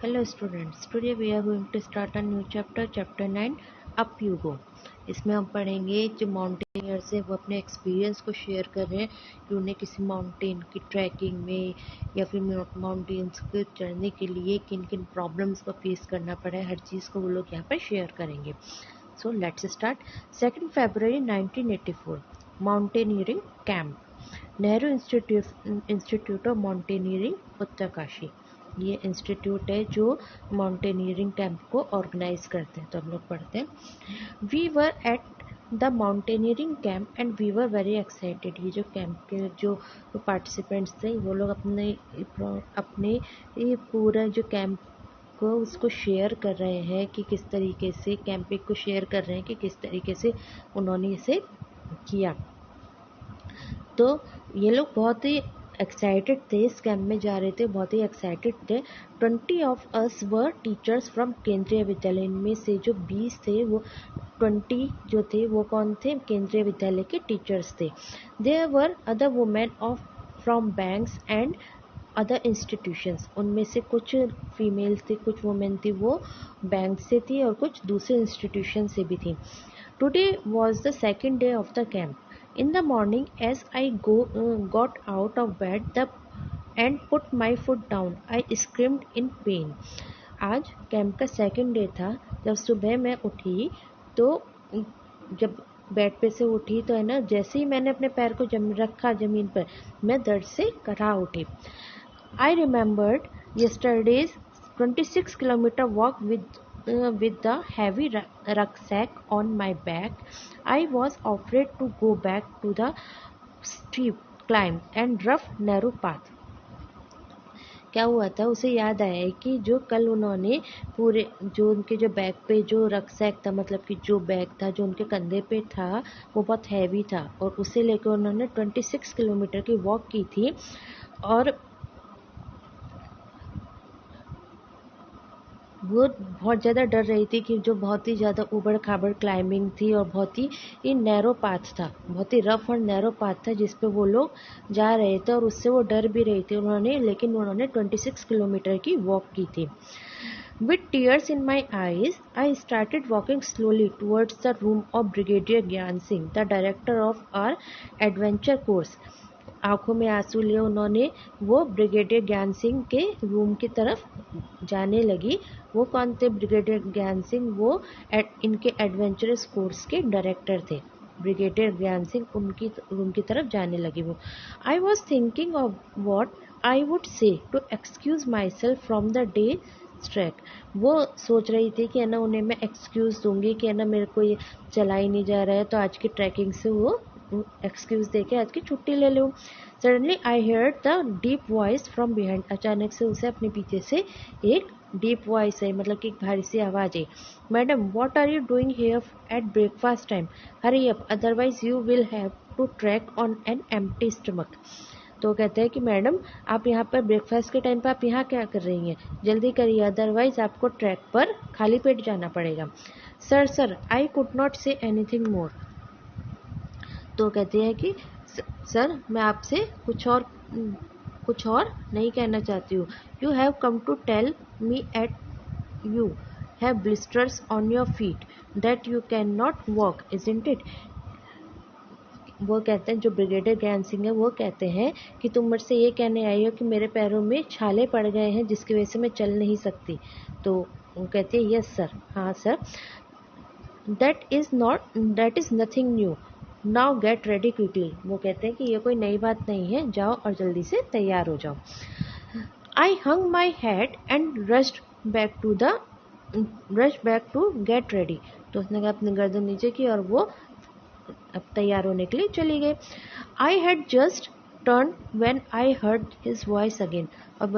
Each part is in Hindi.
Hello students, today we are going to start a new chapter, chapter 9, Up You Go। इसमें हम पढ़ेंगे जो माउंटेनियर्स है वो अपने एक्सपीरियंस को शेयर कर रहे हैं कि उन्हें किसी माउंटेन की ट्रैकिंग में या फिर माउंटेन्स को चढ़ने के लिए किन किन प्रॉब्लम्स को फेस करना पड़ा है, हर चीज़ को वो लोग यहाँ पर शेयर करेंगे। So let's start. 2 February 1984, mountaineering camp, Nehru institute of mountaineering Uttarkashi. ये इंस्टीट्यूट है जो माउंटेनियरिंग कैंप को ऑर्गेनाइज करते हैं। तो हम लोग पढ़ते हैं। We were at the mountaineering camp and we were very excited. ये जो कैंप के जो पार्टिसिपेंट्स थे वो लोग अपने ये पूरा जो कैंप को उसको शेयर कर रहे हैं कि किस तरीके से कैंपिंग को शेयर कर रहे हैं कि किस तरीके से उन्होंने इसे किया। तो ये लोग बहुत ही एक्साइटेड थे, इस कैंप में जा रहे थे, बहुत ही एक्साइटेड थे। 20 of us were teachers from केंद्रीय विद्यालय। इनमें से जो 20 थे वो 20 जो थे वो कौन थे? केंद्रीय विद्यालय के टीचर्स थे। There were other women of from banks and other institutions. उनमें से कुछ फीमेल थी, कुछ वुमेन थी वो बैंक से थी और कुछ दूसरे इंस्टीट्यूशन से भी थी। Today was the second day of the camp. In the morning, as I got out of bed and put my foot down, I screamed in pain. आज कैंप का सेकंड डे था। जब सुबह मैं उठी तो जब बेड पे से उठी तो है ना, जैसे ही मैंने अपने पैर को रखा ज़मीन पर, मैं दर्द से करा उठी। I remembered yesterday's 26 kilometer walk with the heavy rucksack on my back. I was afraid to go back to the steep climb and rough narrow path. क्या हुआ था, उसे याद आया कि जो कल उन्होंने पूरे जो उनके जो बैग पे जो रक्सैक था, मतलब कि जो बैग था जो उनके कंधे पे था वो बहुत हैवी था और उसे लेकर उन्होंने 26 किलोमीटर की वॉक की थी। और वो बहुत ज़्यादा डर रही थी कि जो बहुत ही ज़्यादा ऊबड़ खाबड़ क्लाइंबिंग थी और बहुत ही नैरो पाथ था, बहुत ही रफ और नैरो पाथ था जिस पे वो लोग जा रहे थे और उससे वो डर भी रही थी लेकिन उन्होंने 26 किलोमीटर की वॉक की थी। With tears in my eyes, I started walking slowly towards the room of Brigadier Gyan Singh, the director of our adventure course. आंखों में आंसू लिए उन्होंने वो ब्रिगेडियर ज्ञान सिंह के रूम की तरफ जाने लगी। वो कौन थे? ब्रिगेडियर ज्ञान सिंह, वो इनके एडवेंचरस कोर्स के डायरेक्टर थे। ब्रिगेडियर ज्ञान सिंह उनकी रूम की तरफ जाने लगी वो। I was thinking of what I would say to excuse myself from the day track. वो सोच रही थी कि है ना उन्हें मैं एक्सक्यूज़ दूंगी कि है ना मेरे को ये चला ही नहीं जा रहा है, तो आज की ट्रैकिंग से वो एक्सक्यूज़ दे के आज की छुट्टी ले लूँ। Suddenly I heard the deep voice from behind. अचानक से उसे अपने पीछे से एक डीप वॉइस है, मतलब कि एक भारी सी आवाज़ है। Madam, what are you doing here at breakfast time? Hurry up, otherwise you will have to track on an empty stomach. तो कहते हैं कि मैडम आप यहाँ पर ब्रेकफास्ट के टाइम पर आप यहाँ क्या कर रही हैं? जल्दी करिए, अदरवाइज आपको ट्रैक पर खाली पेट जाना पड़ेगा। Sir I could not say anything more. तो कहते हैं कि सर मैं आपसे कुछ और नहीं कहना चाहती हूँ। You have come to tell me at you have blisters on your feet that you can not walk, isn't it? वो कहते हैं, जो ब्रिगेडियर ज्ञान सिंह है वो कहते हैं कि तुम मुझसे ये कहने आई हो कि मेरे पैरों में छाले पड़ गए हैं जिसकी वजह से मैं चल नहीं सकती। तो वो कहती है यस सर, हाँ sir. That is nothing new, now get ready quickly. वो कहते हैं कि ये कोई नई बात नहीं है, जाओ और जल्दी से तैयार हो जाओ। I hung my head and rushed back to get ready. तो उसने कहा अपनी गर्दन नीचे की और वो अब तैयार होने के लिए चली गई। I had just turn when I heard his voice again. अब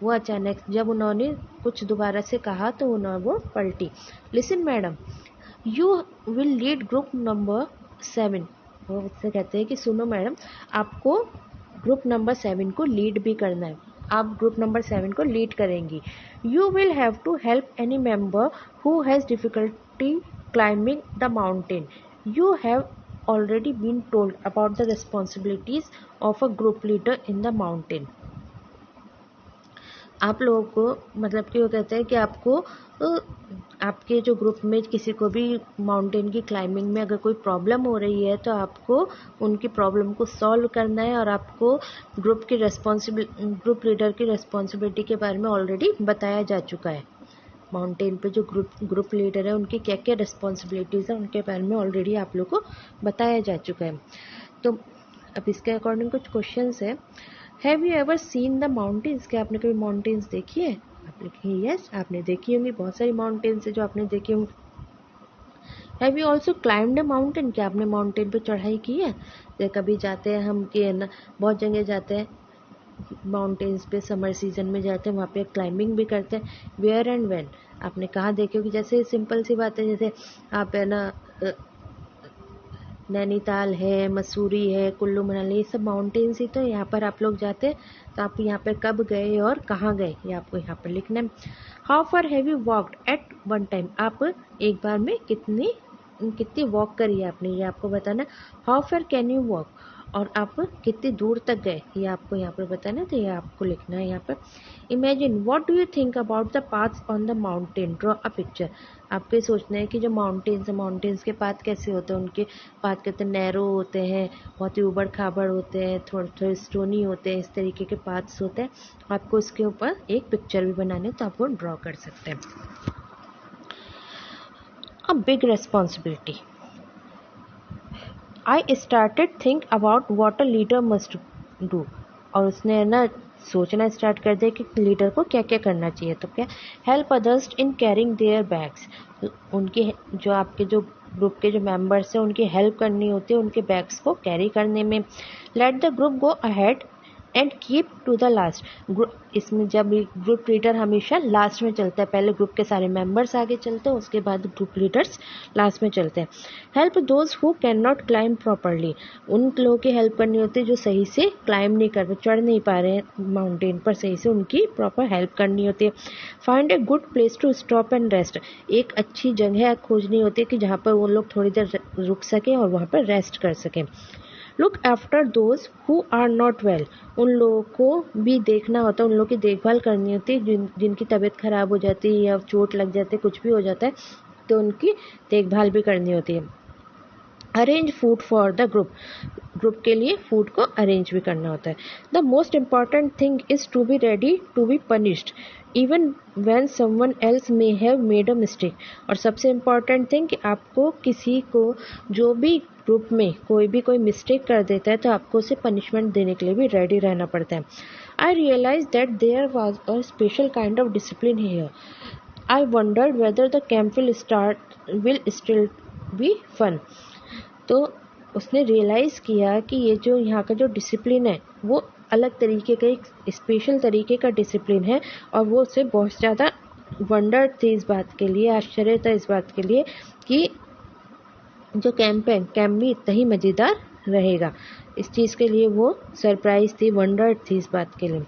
वो अचानक जब उन्होंने कुछ दोबारा से कहा तो वो पलटी। Listen madam, you will lead group number 7। वो उससे कहते हैं कि सुनो मैडम, आपको ग्रुप नंबर 7 को लीड भी करना है, आप ग्रुप नंबर 7 को लीड करेंगी। You will have to help any member who has difficulty climbing the mountain. You have already been told about the responsibilities of a group leader in the mountain. आप लोगों को मतलब कि वो कहते हैं कि आपको आपके जो ग्रुप में किसी को भी माउंटेन की क्लाइंबिंग में अगर कोई प्रॉब्लम हो रही है तो आपको उनकी प्रॉब्लम को सॉल्व करना है, और आपको ग्रुप लीडर की रिस्पॉन्सिबिलिटी के बारे में ऑलरेडी बताया जा चुका है। माउंटेन पे जो ग्रुप लीडर है उनकी क्या क्या रिस्पॉन्सिबिलिटीज़ है उनके बारे में ऑलरेडी आप लोग को बताया जा चुका है। तो अब इसके अकॉर्डिंग कुछ क्वेश्चंस है। Have you ever seen the mountains? क्या आपने कभी माउंटेन्स देखी है? आप लिखिए यस, आपने देखी होंगी, बहुत सारी माउंटेन्स है जो आपने देखी होंगी। Have you also climbed a mountain? क्या आपने माउंटेन पे चढ़ाई की है? तो कभी जाते हैं हम कि ना, बहुत जगह जाते हैं माउंटेन्स पे, समर सीजन में जाते हैं, वहाँ पे क्लाइंबिंग भी करते हैं। Where and when? आपने कहाँ देखे हो? कि जैसे सिंपल सी बात है, जैसे आप है ना नैनीताल है, मसूरी है, कुल्लू मनाली, ये सब माउंटेन्स ही तो यहाँ पर आप लोग जाते हैं। तो आप यहाँ पर कब गए और कहाँ गए ये आपको यहाँ पर लिखना है। How far have you walked at one time? आप एक बार में कितनी वॉक करी है आपने, ये आपको बताना। How far can you walk? और आप कितनी दूर तक गए ये आपको यहाँ पर बताना। तो ये आपको लिखना है यहाँ पर। Imagine what do you think about the paths on the mountain, draw a picture. आपको ये सोचना है कि जो माउंटेन्स है, माउंटेन्स के पाथ कैसे होते हैं। उनके पाथ कितने नैरो होते हैं, बहुत ही उबड़ खाबड़ होते हैं, थोड़े थोड़े स्टोनी होते हैं, इस तरीके के पाथ्स होते हैं। आपको इसके ऊपर एक पिक्चर भी बनाने है तो आप वो ड्रॉ कर सकते हैं। A big responsibility. I started think about what a leader must do. और उसने ना सोचना स्टार्ट कर दिया कि लीडर को क्या क्या करना चाहिए। तो क्या, help others in carrying there bags. उनकी जो आपके जो ग्रुप के जो मेंबर्स हैं उनकी हेल्प करनी होती है उनके बैग्स को कैरी करने में। Let the group go ahead and keep to the last. इसमें जब ग्रुप लीडर हमेशा लास्ट में चलता है, पहले ग्रुप के सारे मेंबर्स आगे चलते हैं, उसके बाद ग्रुप लीडर्स लास्ट में चलते हैं। Help those who can not climb properly. उन लोगों की हेल्प करनी होती है जो सही से क्लाइंब नहीं कर चढ़ नहीं पा रहे हैं माउंटेन पर सही से, उनकी प्रॉपर हेल्प करनी होती है। Find a good place to stop and rest. एक अच्छी जगह खोजनी होती है कि जहाँ पर वो लोग थोड़ी देर रुक सकें और वहाँ पर रेस्ट कर सकें। Look after those who are not well. उन लोगों को भी देखना होता है, उन लोगों की देखभाल करनी होती है जिनकी तबीयत खराब हो जाती है या चोट लग जाती है, कुछ भी हो जाता है, तो उनकी देखभाल भी करनी होती है। Arrange food for the group के लिए फूड को अरेंज भी करना होता है। The most important thing is to be ready to be punished even when someone else may have made a mistake. और सबसे इम्पॉर्टेंट थिंग कि आपको किसी को जो भी ग्रुप में कोई मिस्टेक कर देता है तो आपको उसे पनिशमेंट देने के लिए भी रेडी रहना पड़ता है। I realise that there was a special kind of discipline here. I wondered whether the camp will still be fun. तो उसने रियलाइज़ किया कि ये जो यहाँ का जो डिसिप्लिन है वो अलग तरीके का, एक स्पेशल तरीके का डिसिप्लिन है, और वो उसे बहुत ज़्यादा वंडर थी इस बात के लिए, आश्चर्य था इस बात के लिए कि जो कैंप है, कैंप भी इतना ही मज़ेदार रहेगा। इस चीज़ के लिए वो सरप्राइज थी, वंडर थी इस बात के लिए।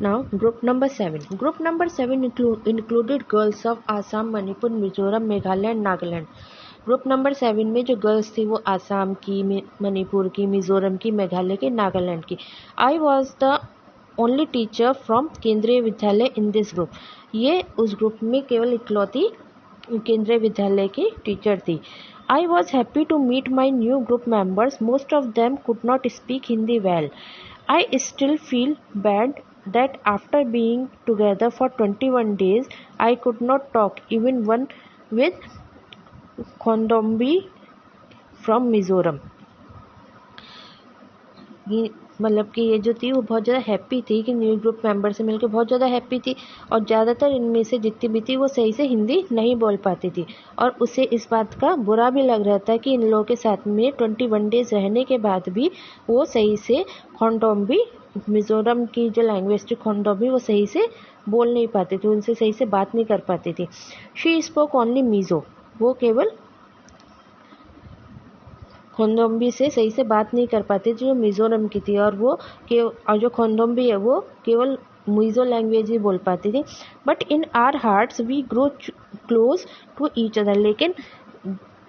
Now group number 7। Group number 7 included girls of Assam, Manipur, Mizoram, Meghalaya and Nagaland. Group number 7 में जो गर्ल्स थी वो आसाम की, मणिपुर की, मिजोरम की, मेघालय की, नागालैंड की। I was the only teacher from केंद्रीय विद्यालय इन दिस ग्रुप। ये उस ग्रुप में केवल इकलौती केंद्रीय विद्यालय की टीचर थी। I was happy to meet my new group members, most of them could not speak Hindi well. I still feel bad that after being together for 21 days, I could not talk even one with Khondombi from Mizoram। ये मतलब कि ये जो थी वो बहुत ज़्यादा हैप्पी थी कि न्यू ग्रुप मेंबर से मिलकर बहुत ज़्यादा हैप्पी थी, और ज़्यादातर इनमें से जितनी भी थी वो सही से हिंदी नहीं बोल पाती थी, और उसे इस बात का बुरा भी लग रहा था कि इन लोगों के साथ में 21 डेज रहने के बाद भी वो सही से खोंडोम्बी, मिजोरम की जो लैंग्वेज थी खोंडोम्बी, वो सही से बोल नहीं पाती थी, उनसे सही से बात नहीं कर पाती थी। She spoke only Mizo. वो केवल खोंदोम्बी से सही से बात नहीं कर पाती जो मिजोरम की थी, और जो खोंदोम्बी है वो केवल मिजो लैंग्वेज ही बोल पाती थी। But in our hearts we grow close to each other. लेकिन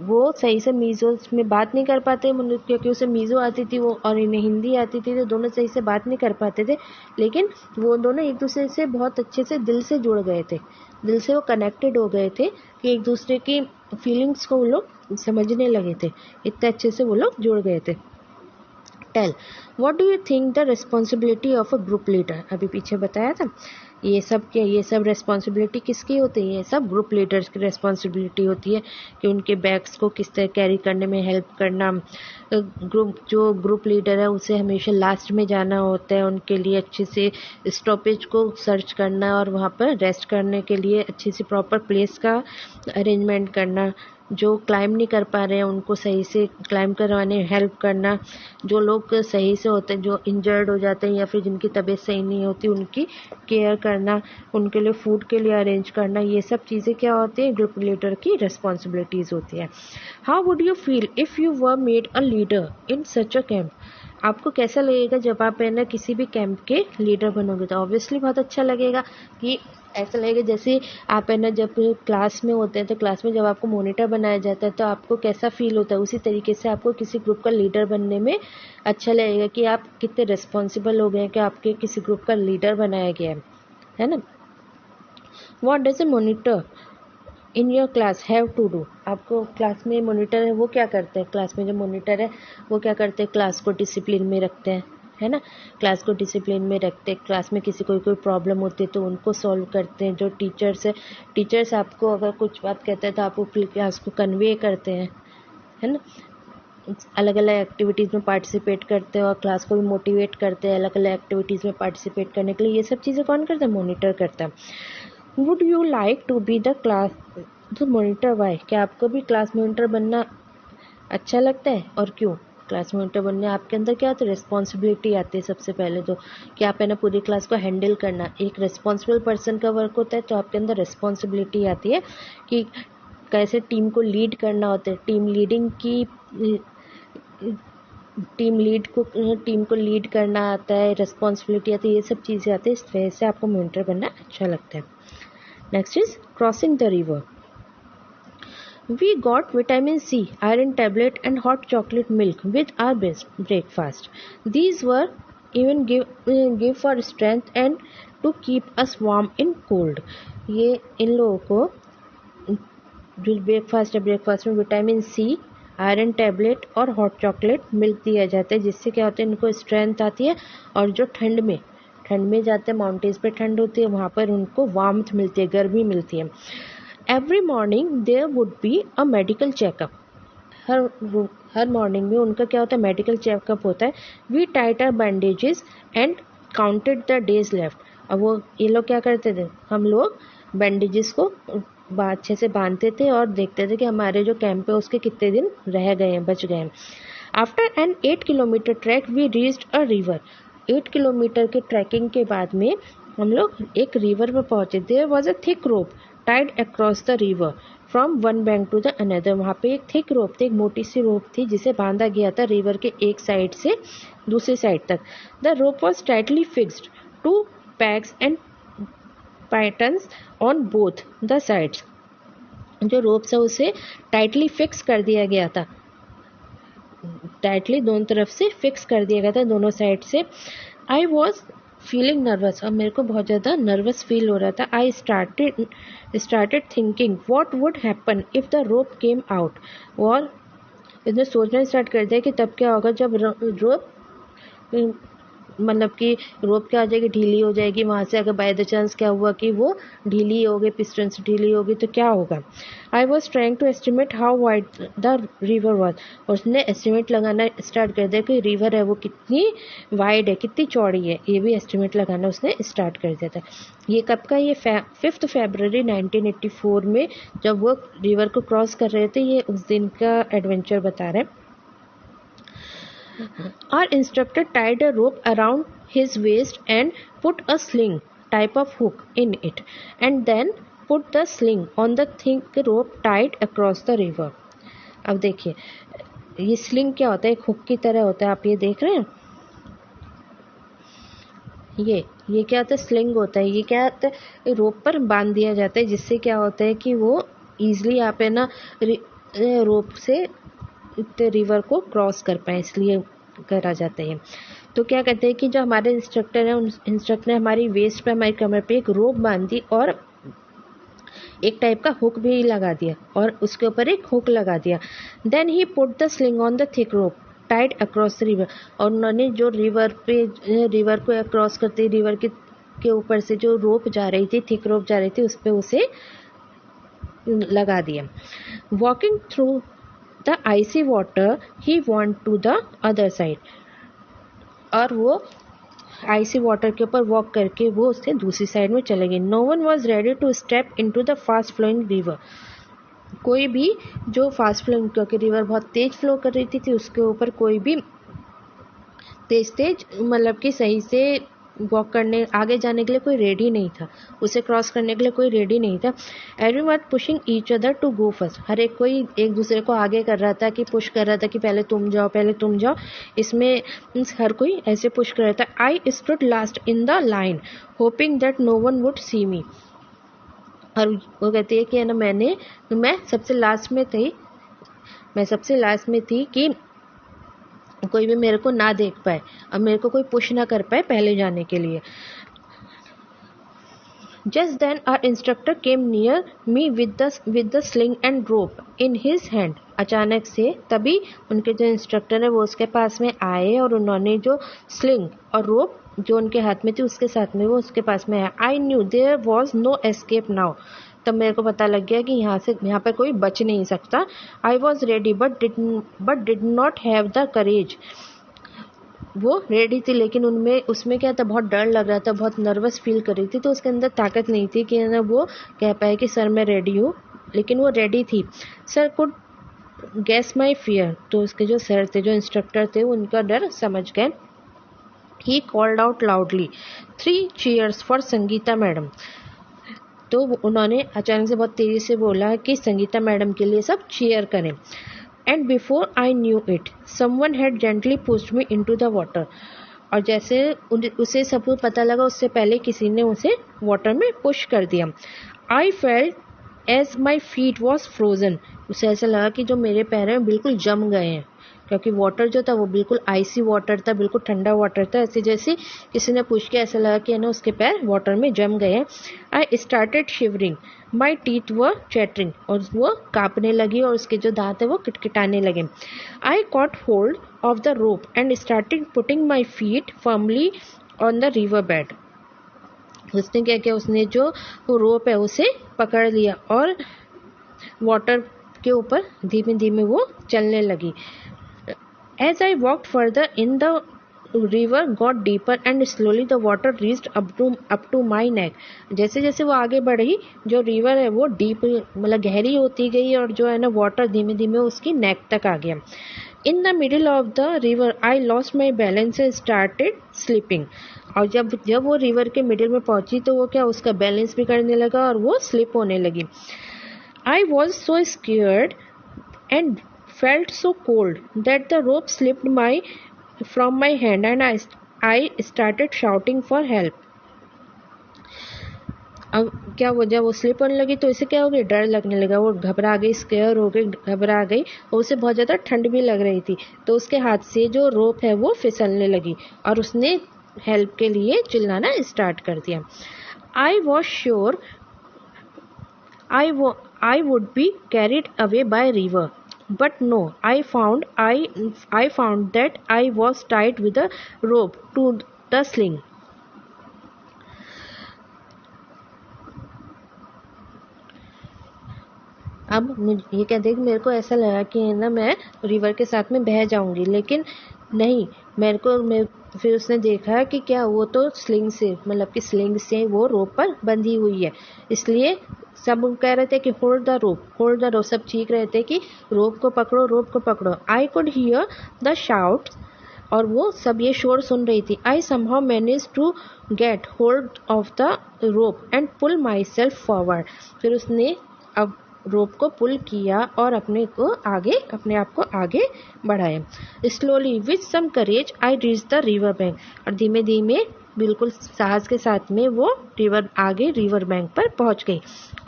वो सही से मीज़ो में बात नहीं कर पाते, क्योंकि उसे मीज़ो आती थी वो और इन्हें हिंदी आती थी, तो दोनों सही से बात नहीं कर पाते थे। लेकिन वो दोनों एक दूसरे से बहुत अच्छे से दिल से जुड़ गए थे, दिल से वो कनेक्टेड हो गए थे कि एक दूसरे की फीलिंग्स को वो लोग समझने लगे थे, इतने अच्छे से वो लोग जुड़ गए थे। Tell what do you think the responsibility of a group leader, अभी पीछे बताया था। ये सब रिस्पॉन्सिबिलिटी किसकी होती है? ये सब ग्रुप लीडर्स की रिस्पॉन्सिबिलिटी होती है कि उनके बैग्स को किस तरह कैरी करने में हेल्प करना। जो ग्रुप लीडर है उसे हमेशा लास्ट में जाना होता है, उनके लिए अच्छे से स्टॉपेज को सर्च करना और वहाँ पर रेस्ट करने के लिए अच्छी सी प्रॉपर प्लेस का अरेंजमेंट करना। जो क्लाइंब नहीं कर पा रहे हैं उनको सही से क्लाइंब करवाने हेल्प करना। जो लोग सही से होते हैं, जो इंजर्ड हो जाते हैं या फिर जिनकी तबीयत सही नहीं होती, उनकी केयर करना, उनके लिए फूड के लिए अरेंज करना, ये सब चीज़ें क्या होती है? ग्रुप लीडर की रिस्पॉन्सिबिलिटीज़ होती है। How would you feel if you were made a leader in such a camp? आपको कैसा लगेगा जब आप है ना किसी भी कैंप के लीडर बनोगे? तो ऑब्वियसली बहुत अच्छा लगेगा कि ऐसा लगेगा जैसे आप है ना जब क्लास में होते हैं तो क्लास में जब आपको मॉनिटर बनाया जाता है तो आपको कैसा फील होता है, उसी तरीके से आपको किसी ग्रुप का लीडर बनने में अच्छा लगेगा कि आप कितने रिस्पॉन्सिबल हो गए हैं कि आपके किसी ग्रुप का लीडर बनाया गया है ना। What does a monitor in your class have to do? आपको क्लास में मॉनिटर है वो क्या करते हैं? क्लास में जो मॉनिटर है वो क्या करते हैं? क्लास को डिसिप्लिन में रखते हैं, है ना। क्लास को डिसिप्लिन में रखते हैं, क्लास में किसी कोई प्रॉब्लम होती है तो उनको सॉल्व करते हैं। जो टीचर्स है, टीचर्स आपको अगर कुछ बात कहते हैं तो आप वो क्लास को कन्वे करते हैं, है ना। अलग अलग एक्टिविटीज़ में पार्टिसिपेट करते हैं और क्लास को भी मोटिवेट करते हैं अलग अलग एक्टिविटीज़ में पार्टिसिपेट करने के लिए। ये सब चीज़ें कौन करता है? मॉनिटर करता है। Would you like to be the class monitor? Why? क्या आपको भी क्लास मॉनिटर बनना अच्छा लगता है और क्यों? क्लास मॉनिटर बनने आपके अंदर क्या होता है? रिस्पॉन्सिबिलिटी आती है सबसे पहले तो, कि आप है ना पूरी क्लास को हैंडल करना, एक रिस्पॉन्सिबल पर्सन का वर्क होता है। तो आपके अंदर रिस्पॉन्सिबिलिटी आती है कि कैसे टीम को लीड करना होता है, टीम को लीड करना आता है, रिस्पॉन्सिबिलिटी आती है, ये सब चीज़ें आती है। इस वजह से आपको मॉनिटर बनना अच्छा लगता है। Next is crossing the river. We got vitamin C, iron tablet and hot chocolate milk with our breakfast. These were even give for strength and to keep us warm in cold. ये इन लोगों को जो ब्रेकफास्ट में विटामिन सी, आयरन टैबलेट और हॉट चॉकलेट मिल्क दिया जाता है, जिससे क्या होता है इनको स्ट्रेंथ आती है। और जो ठंड में जाते हैं, माउंटेन्स पे ठंड होती है, वहाँ पर उनको वार्मथ मिलती है, गर्मी मिलती है। Every morning there would be a medical checkup. हर मॉर्निंग में उनका क्या होता है? मेडिकल चेकअप होता है। We tight our bandages and counted the days left. अब वो ये लोग क्या करते थे? हम लोग बैंडेजेस को अच्छे से बांधते थे और देखते थे कि हमारे जो कैंप है उसके कितने दिन रह गए हैं, बच गए हैं। After an 8 kilometre track we reached a river. 8 kilometre के ट्रैकिंग के बाद में हम लोग एक रिवर पर पहुंचे। There was a thick rope tied across the river from one bank to the another. वहाँ पे एक थिक रोप थी, एक मोटी सी रोप थी जिसे बांधा गया था रिवर के एक साइड से दूसरी साइड तक। The rope was tightly fixed to pegs and patterns on both the sides. जो रोप है उसे टाइटली फिक्स कर दिया गया था, टाइटली दोनों तरफ से फिक्स कर दिया गया था, दोनों साइड से। आई वॉज फीलिंग नर्वस, और मेरे को बहुत ज़्यादा नर्वस फील हो रहा था। I started thinking what would happen if the rope came out. और इसने सोचना स्टार्ट कर दिया कि तब क्या होगा जब रोप मतलब कि रोप क्या हो जाएगी? ढीली हो जाएगी। वहाँ से अगर बाय द चांस क्या हुआ कि वो ढीली हो गई, पिस्टन से ढीली हो गई, तो क्या होगा? I was trying to estimate how wide the river was. और उसने एस्टिमेट लगाना स्टार्ट कर दिया कि रिवर है वो कितनी वाइड है, कितनी चौड़ी है, ये भी एस्टिमेट लगाना उसने स्टार्ट कर दिया था। ये कब का? ये 5 फरवरी 1984 में जब वो रिवर को क्रॉस कर रहे थे। ये उस दिन का एडवेंचर बता रहे हैं। Our instructor tied a rope around his waist and put a sling type of hook in it, and then put the sling on the thick rope tied across the river. अब देखिए ये स्लिंग क्या होता है? एक हुक की तरह होता है, आप ये देख रहे हैं। ये क्या होता है? स्लिंग होता है। ये क्या होता है? रोप पर बांध दिया जाता है, जिससे क्या होता है कि वो ईजिली आप है ना रोप से रिवर को क्रॉस कर पाए, इसलिए करा जाता है। तो क्या कहते हैं कि जो हमारे इंस्ट्रक्टर हैं, उन इंस्ट्रक्टर ने हमारी वेस्ट पे, हमारी कमर पे एक रोप बांध दी और एक टाइप का हुक भी लगा दिया और उसके ऊपर एक हुक लगा दिया। Then he put the sling on the thick rope tied across the river, और उन्होंने जो रिवर को अक्रॉस करते रिवर के ऊपर से जो रोप जा रही थी, थिक रोप जा रही थी, उस पर उसे लगा दिया। Walking through the icy water he went to the other side, और वो आइसी वाटर के ऊपर वॉक करके वो उससे दूसरी साइड में चले गए। No one was ready to step in to the fast flowing river, कोई भी जो फास्ट फ्लोइंग, क्योंकि रिवर बहुत तेज फ्लो कर रही थी उसके ऊपर कोई भी तेज मतलब कि सही से वॉक करने, आगे जाने के लिए कोई रेडी नहीं था, उसे क्रॉस करने के लिए कोई रेडी नहीं था। Everyone pushing each other to go first, हर एक कोई एक दूसरे को आगे कर रहा था, कि पुश कर रहा था कि पहले तुम जाओ, पहले तुम जाओ। इसमें हर कोई ऐसे पुश कर रहा था। I stood last in the line hoping that no one would see me, और वो कहती है कि मैं सबसे लास्ट में थी कि कोई भी मेरे को ना देख पाए और मेरे को कोई पुश ना कर पाए पहले जाने के लिए। Just then our instructor came near me with the sling and rope in his hand, अचानक से तभी उनके जो इंस्ट्रक्टर है वो उसके पास में आए और उन्होंने जो स्लिंग और रोप जो उनके हाथ में थी उसके साथ में वो उसके पास में आया। I knew there was no escape now, तब मेरे को पता लग गया कि यहाँ पर कोई बच नहीं सकता। I was ready but did not have the courage, वो रेडी थी लेकिन उसमें क्या था, बहुत डर लग रहा था, बहुत नर्वस फील कर रही थी, तो उसके अंदर ताकत नहीं थी कि ना वो कह पाए कि सर मैं रेडी हूँ, लेकिन वो रेडी थी। Sir could guess my fear, तो उसके जो सर थे, जो इंस्ट्रक्टर थे, उनका डर समझ गए। He called out loudly 3 cheers for Sangeeta madam, तो उन्होंने अचानक से बहुत तेजी से बोला कि संगीता मैडम के लिए सब चीयर करें। And before I knew it someone had gently pushed me into the water, और जैसे उसे सब पता लगा उससे पहले किसी ने उसे वाटर में पुश कर दिया। I felt as my feet was frozen, उसे ऐसा लगा कि जो मेरे पैर हैं बिल्कुल जम गए हैं, क्योंकि वाटर जो था वो बिल्कुल आइसी वाटर था, बिल्कुल ठंडा वाटर था। ऐसे जैसे किसी ने पूछ के ऐसा लगा कि ना उसके पैर वाटर में जम गए हैं। I started shivering my teeth व चैटरिंग, और वो कांपने लगी और उसके जो दांत है वो किटकिटाने लगे। आई cot hold of the rope and started putting my feet firmly on the river bed, उसने क्या किया, उसने जो रोप है उसे पकड़ लिया और वाटर के ऊपर धीमे धीमे वो चलने लगी। As I walked further in, the river got deeper and slowly the water reached up to my neck. जैसे जैसे वो आगे बढ़ी, जो रिवर है वो डीप मतलब गहरी होती गई और जो है ना वाटर धीमे धीमे उसकी नेक तक आ गया। In the middle of the river I lost my balance and started slipping. और जब वो रिवर के मिडिल में पहुंची तो वो क्या, उसका बैलेंस बिगड़ने लगा और वो स्लिप होने लगी। I was so scared and felt so cold that the rope slipped from my hand and I started shouting for help. अब क्या वो जब वो स्लिप होने लगी तो इसे क्या हो गया, डर लगने लगा, वो घबरा गई, स्केयर हो गई, घबरा गई, और उसे बहुत ज़्यादा ठंड भी लग रही थी, तो उसके हाथ से जो रोप है वो फिसलने लगी और उसने हेल्प के लिए चिल्लाना स्टार्ट कर दिया। I was sure I would be carried away by river, but no, I found that I was tied with a rope to the sling. अब ये कहते हैं कि मेरे को ऐसा लगा कि ना मैं रिवर के साथ में बह जाऊंगी, लेकिन नहीं, फिर उसने देखा कि क्या वो तो स्लिंग से मतलब कि स्लिंग से वो रोप पर बंधी हुई है, इसलिए सब कह रहे थे कि होल्ड द रोप, सब चीख रहे थे कि रोप को पकड़ो। I could hear the shout, और वो सब ये शोर सुन रही थी। I somehow manage to get hold of the rope and pull myself forward, फिर उसने अब रोप को पुल किया और अपने आप को आगे बढ़ाया। Slowly with some courage I reach the river bank, और धीमे धीमे बिल्कुल साहस के साथ में वो आगे रिवर बैंक पर पहुंच गई।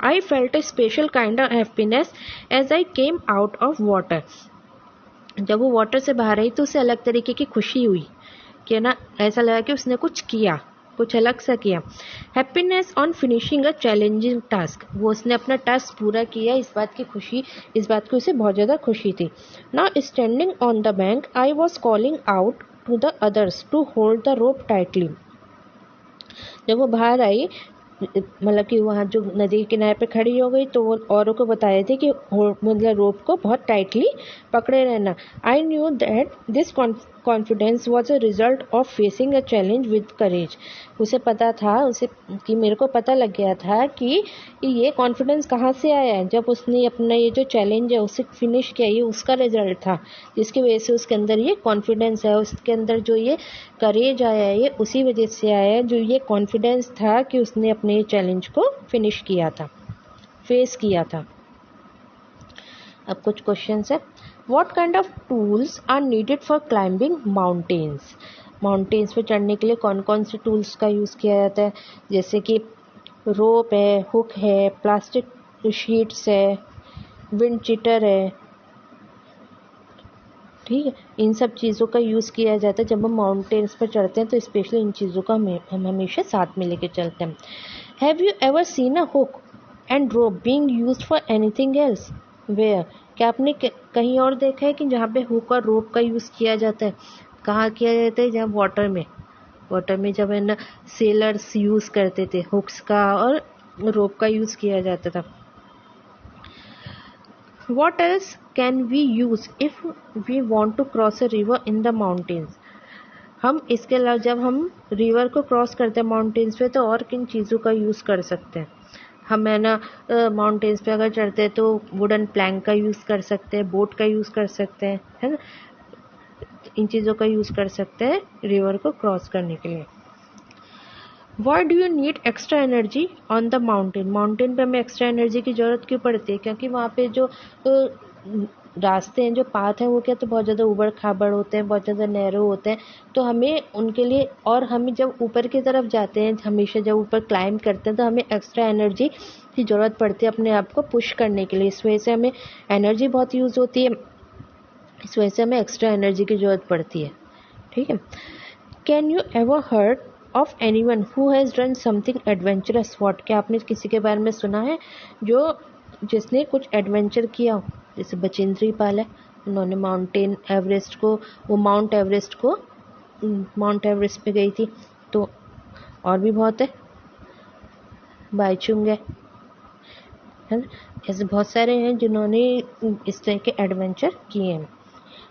I felt a special kind of happiness as I came out of water. जब वो वाटर से बाहर आई तो उसे अलग तरीके की खुशी हुई कि ना, ऐसा लगा कि उसने कुछ किया, कुछ अलग सा किया। Happiness on finishing a challenging task, वो उसने अपना टास्क पूरा किया, इस बात की उसे बहुत ज़्यादा खुशी थी। Now standing on the bank I was calling out to the others to hold the rope tightly. जब वो बाहर आई, मतलब कि वहाँ जो नदी के किनारे पे खड़ी हो गई, तो वो औरों को बता रही थी कि मतलब रोप को बहुत टाइटली पकड़े रहना। I knew that this confidence was a result of facing a challenge with courage. उसे पता था, मेरे को पता लग गया था कि ये कॉन्फिडेंस कहाँ से आया है। जब उसने अपना ये जो चैलेंज है उसे फिनिश किया, ये उसका रिजल्ट था, जिसकी वजह से उसके अंदर ये कॉन्फिडेंस है, उसके अंदर जो ये करेज आया है, ये उसी वजह से आया है, जो ये कॉन्फिडेंस था कि उसने अपने चैलेंज को फिनिश किया था, फेस किया था। अब कुछ क्वेश्चंस है। What kind of tools are needed for climbing mountains? Mountains पे चढ़ने के लिए कौन कौन से टूल्स का यूज़ किया जाता है? जैसे कि रोप है, हुक है, प्लास्टिक शीट्स है, विंड चिटर है, ठीक है। इन सब चीज़ों का यूज़ किया जाता है जब हम माउंटेन्स पर चढ़ते हैं, तो स्पेशली इन चीज़ों का हम हमेशा साथ में लेके चलते हैं। Have you ever seen a hook and rope being used for anything else? Where? क्या आपने कहीं और देखा है कि जहाँ पे हुक और रोप का यूज़ किया जाता है? कहाँ किया जाता है? जहाँ वाटर में जब है ना सेलर्स यूज़ करते थे, हुक्स का और रोप का यूज़ किया जाता था। What else can we use if we want to cross a river in the mountains? हम इसके अलावा जब हम रिवर को क्रॉस करते हैं माउंटेन्स पे, तो और किन चीज़ों का यूज़ कर सकते हैं? हम है ना माउंटेन्स पे अगर चढ़ते हैं तो वुडन प्लैंक का यूज़ कर सकते हैं, बोट का यूज़ कर सकते हैं, है ना। इन चीज़ों का यूज़ कर सकते हैं रिवर को क्रॉस करने के लिए। Why do you need extra energy on the mountain? Mountain पे हमें एक्स्ट्रा एनर्जी की ज़रूरत क्यों पड़ती है? क्योंकि वहाँ पे जो रास्ते हैं, जो पाथ हैं, वो क्या तो बहुत ज़्यादा ऊबड़ खाबड़ होते हैं, बहुत ज़्यादा नैरो होते हैं, तो हमें उनके लिए, और हमें जब ऊपर की तरफ जाते हैं, हमेशा जब ऊपर क्लाइंब करते हैं, तो हमें एक्स्ट्रा एनर्जी की ज़रूरत पड़ती है अपने आप को पुश करने के लिए। इस वजह से हमें एनर्जी बहुत यूज़ होती है, इस वजह से हमें एक्स्ट्रा एनर्जी की ज़रूरत पड़ती है, ठीक है। Can you ever heard of anyone who has done something adventurous? What? क्या आपने किसी के बारे में सुना है जिसने कुछ एडवेंचर किया हो? जैसे बचेंद्री पाल है, उन्होंने माउंट एवरेस्ट पे गई थी। तो और भी बहुत है, बाईचुंग है ना, ऐसे बहुत सारे हैं जिन्होंने इस तरह के एडवेंचर किए हैं।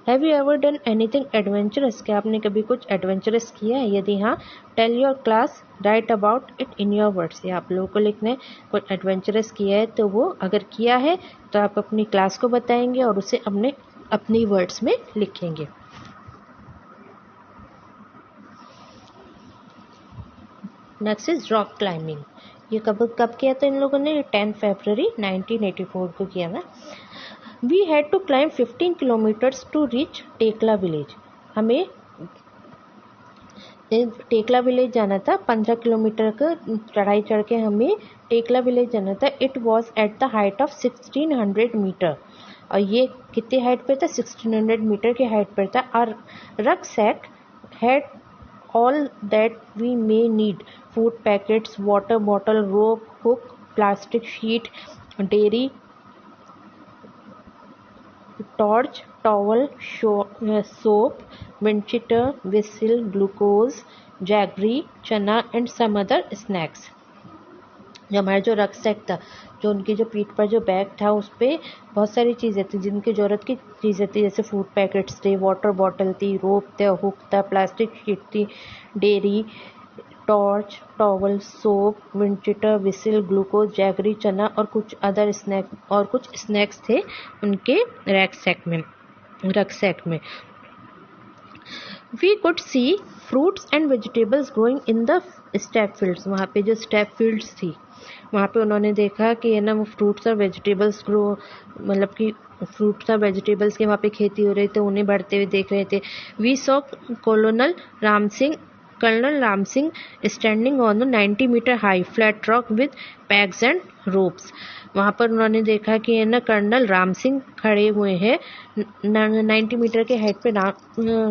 Have you ever done anything adventurous? क्या आपने कभी कुछ एडवेंचरस किया है? यदि हाँ, tell your class, write about it in your words. या आप लोगों को लिखना है कुछ एडवेंचरस किया है, तो वो अगर किया है तो आप अपनी क्लास को बताएंगे और उसे अपनी वर्ड्स में लिखेंगे। Next is rock climbing. ये कब किया था इन लोगों ने? 10 फरवरी 1984 को किया था। We had to climb 15 kilometers to reach टेकला village. हमें टेकला विलेज जाना था, 15 किलोमीटर का चढ़ाई चढ़ के हमें टेकला विलेज जाना था। It was at the height of 1600 metre. और ये कितनी हाइट पर था? 1600 मीटर की हाइट पर था। और rucksack had all that we may need: food packets, water bottle, rope, hook, plastic sheet, dairy, torch, towel, soap, wind cheater, whistle, glucose, jaggery, chana and some other snacks। जो हमारा जो रक्सैक था, जो उनकी जो पीठ पर जो बैग था, उस पर बहुत सारी चीज़ें थी जिनकी ज़रूरत की चीज़ें थी। जैसे फूड पैकेट्स थे, वाटर बॉटल थी, रोप था, हुक था, प्लास्टिक शीट थी, diary, torch, towel, soap, wind cheater, whistle, glucose, jaggery, चना और कुछ स्नैक्स थे उनके रक्सैक में। We could see fruits and vegetables growing in the step fields. वहाँ पे जो स्टेप फील्ड्स थी, वहाँ पे उन्होंने देखा कि है ना, वो फ्रूट्स और वेजिटेबल्स ग्रो, मतलब कि फ्रूट्स और वेजिटेबल्स की वहाँ पे खेती हो रही थी, उन्हें बढ़ते हुए देख रहे थे। We saw colonel Ram Singh Colonel Ram Singh standing on the 90-meter high flat rock with pegs and ropes. वहाँ पर उन्होंने देखा कि है ना कर्नल राम सिंह खड़े हुए हैं 90 मीटर के हाइट पे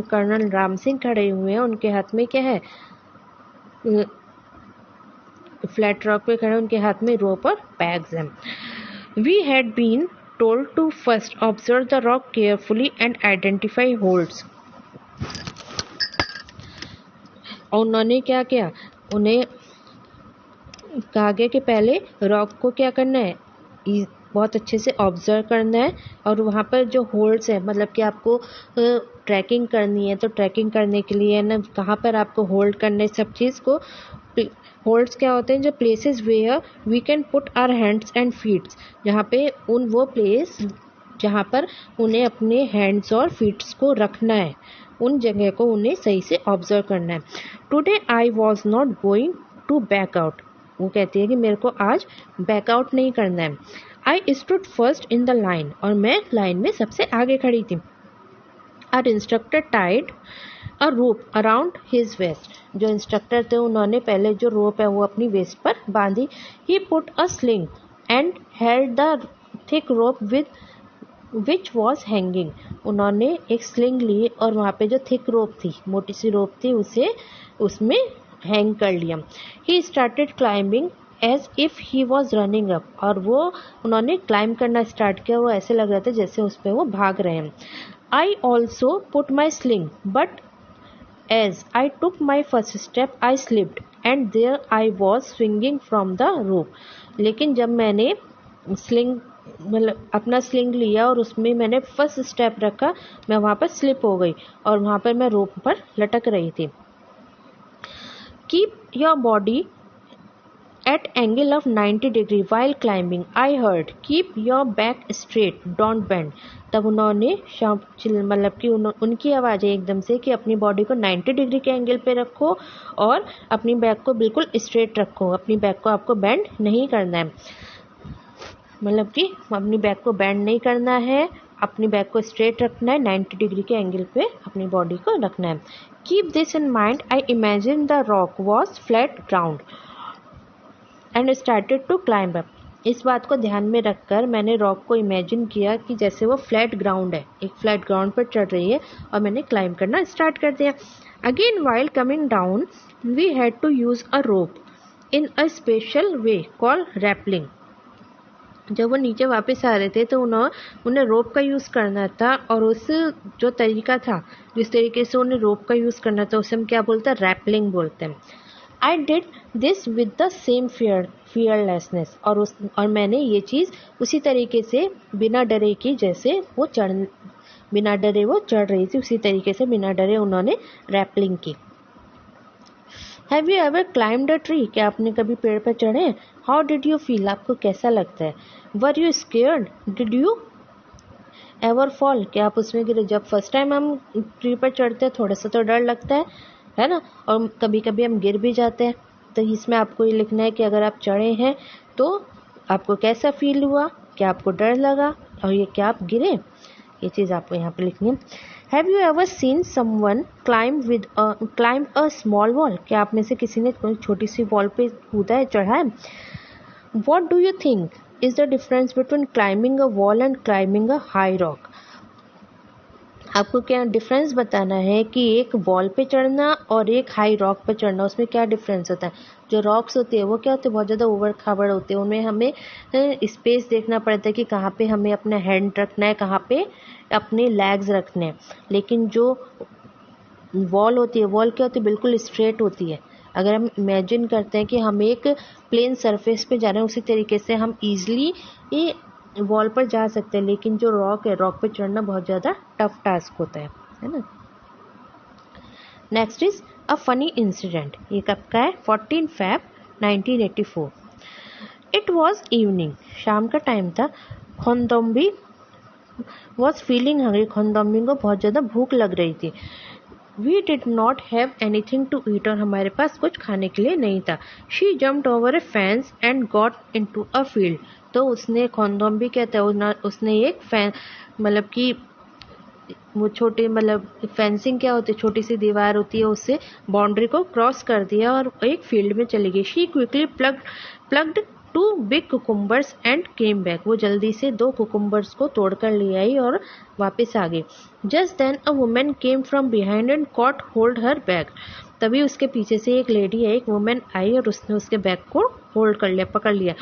कर्नल राम सिंह खड़े हुए हैं, उनके हाथ में क्या है, फ्लैट रॉक पे खड़े, उनके हाथ में रोप और पैग्स हैं. We had been told to first observe the rock carefully and identify holes. और उन्होंने क्या किया, उन्हें कहा गया कि पहले रॉक को क्या करना है, बहुत अच्छे से ऑब्जर्व करना है और वहाँ पर जो होल्स है, मतलब कि आपको ट्रैकिंग करनी है, तो ट्रैकिंग करने के लिए ना कहाँ पर आपको होल्ड करना है, सब चीज़ को. होल्ड्स क्या होते हैं, जो places where we can put our hands and feets, जहाँ पे वो प्लेस जहाँ पर उन्हें अपने हैंड्स और फीट्स को रखना है, उन जगह को उन्हें सही से ऑब्जर्व करना है. Today I was not going to back out. वो कहती है कि मेरे को आज बैकआउट नहीं करना है. I stood first in the line, और मैं लाइन में सबसे आगे खड़ी थी. Our instructor tied a rope around his waist. जो इंस्ट्रक्टर थे उन्होंने पहले जो रोप है वो अपनी वेस्ट पर बांधी. He put a sling and held the thick rope with which was hanging. उन्होंने एक स्लिंग ली और वहाँ पे जो थिक रोप थी, मोटी सी रोप थी, उसे उसमें हैंग कर लिया. He started climbing as if he was running up. और वो उन्होंने क्लाइंब करना स्टार्ट किया, वो ऐसे लग रहा था जैसे उस पर वो भाग रहे हैं. I also put my sling but as I took my first step I slipped and there I was swinging from the rope. लेकिन जब मैंने स्लिंग मतलब अपना स्लिंग लिया और उसमें मैंने फर्स्ट स्टेप रखा, मैं वहाँ पर स्लिप हो गई और वहाँ पर मैं रोप पर लटक रही थी. Keep your body at angle of 90 degree while climbing. I heard. Keep your back straight. Don't bend. तब उन्होंने मतलब कि उनकी आवाज़ है एकदम से कि अपनी बॉडी को 90 डिग्री के एंगल पे रखो और अपनी बैक को बिल्कुल स्ट्रेट रखो. अपनी बैक को आपको बेंड नहीं करना है, मतलब कि अपनी बैक को बेंड नहीं करना है, अपनी बैक को स्ट्रेट रखना है, 90 डिग्री के एंगल पे अपनी बॉडी को रखना है. Keep this in mind. I imagine the rock was flat ground and started to climb up. इस बात को ध्यान में रखकर मैंने रॉक को इमेजिन किया कि जैसे वो फ्लैट ग्राउंड है, एक फ्लैट ग्राउंड पर चढ़ रही है, और मैंने क्लाइंब करना स्टार्ट कर दिया. Again while coming down we had to use a rope in a special way called rappelling. जब वो नीचे वापस आ रहे थे तो उन्हें रोप का यूज़ करना था, और उस जो तरीका था, जिस तरीके से उन्हें रोप का यूज़ करना था, उसे हम क्या बोलते हैं, रैपलिंग बोलते हैं. I did this with the same fearlessness. और मैंने ये चीज़ उसी तरीके से बिना डरे की, जैसे वो बिना डरे वो चढ़ रही थी, उसी तरीके से बिना डरे उन्होंने रैपलिंग की. Have you ever climbed a tree? क्या आपने कभी पेड़ पर चढ़े? How did you feel? आपको कैसा लगता है? Were you scared? Did you ever fall? क्या आप उसमें गिरे? जब फर्स्ट टाइम हम ट्री पर चढ़ते हैं थोड़ा सा तो डर लगता है ना, और कभी कभी हम गिर भी जाते हैं. तो इसमें आपको ये लिखना है कि अगर आप चढ़े हैं तो आपको कैसा फील हुआ, क्या आपको डर लगा, और ये क्या आप गिरे, ये चीज़ आपको यहाँ पे लिखनी है. Have you ever seen someone climb a small wall? क्या आप में से किसी ने कोई छोटी सी वॉल पे कूदा है, चढ़ा है? What do you think is the difference between climbing a wall and climbing a high rock? आपको क्या डिफरेंस बताना है कि एक वॉल पे चढ़ना और एक हाई रॉक पे चढ़ना, उसमें क्या डिफरेंस होता है. जो रॉक्स होते हैं वो क्या होते हैं, बहुत ज़्यादा ओवर खाबड़ होते हैं, उनमें हमें स्पेस देखना पड़ता है कि कहाँ पे हमें अपना हैंड रखना है, कहाँ पे अपने लेग्स रखने हैं. लेकिन जो वॉल होती है, वॉल क्या होती है, बिल्कुल स्ट्रेट होती है. अगर हम इमेजिन करते हैं कि हम एक प्लेन सरफेस पे जा रहे हैं, उसी तरीके से हम ईजिली वॉल पर जा सकते हैं. लेकिन जो रॉक है, रॉक पे चढ़ना बहुत ज़्यादा टफ टास्क होता है ना. Next is a funny incident. ये कब का है, 14 Feb 1984. It was evening. शाम का टाइम था. Khondombi was feeling hungry. Khondombi को बहुत ज़्यादा भूख लग रही थी. We did not have anything to eat. और हमारे पास कुछ खाने के लिए नहीं था. She jumped over a fence and got into a field. तो उसने खोंदोम्बी कहता है, उसने एक मतलब कि वो छोटी मतलब फेंसिंग क्या होती है, छोटी सी दीवार होती है, उससे बाउंड्री को क्रॉस कर दिया और एक फील्ड में चली गई। She quickly plucked 2 big cucumbers and came back. वो जल्दी से 2 कुकुम्बर्स को तोड़कर ले आई और वापस आ गई। Just then a woman came from behind and caught hold her bag. तभी उसके पीछे से एक लेडी आई, एक वुमेन आई और उसने उसके बैग को होल्ड कर लिया, पकड़ लिया।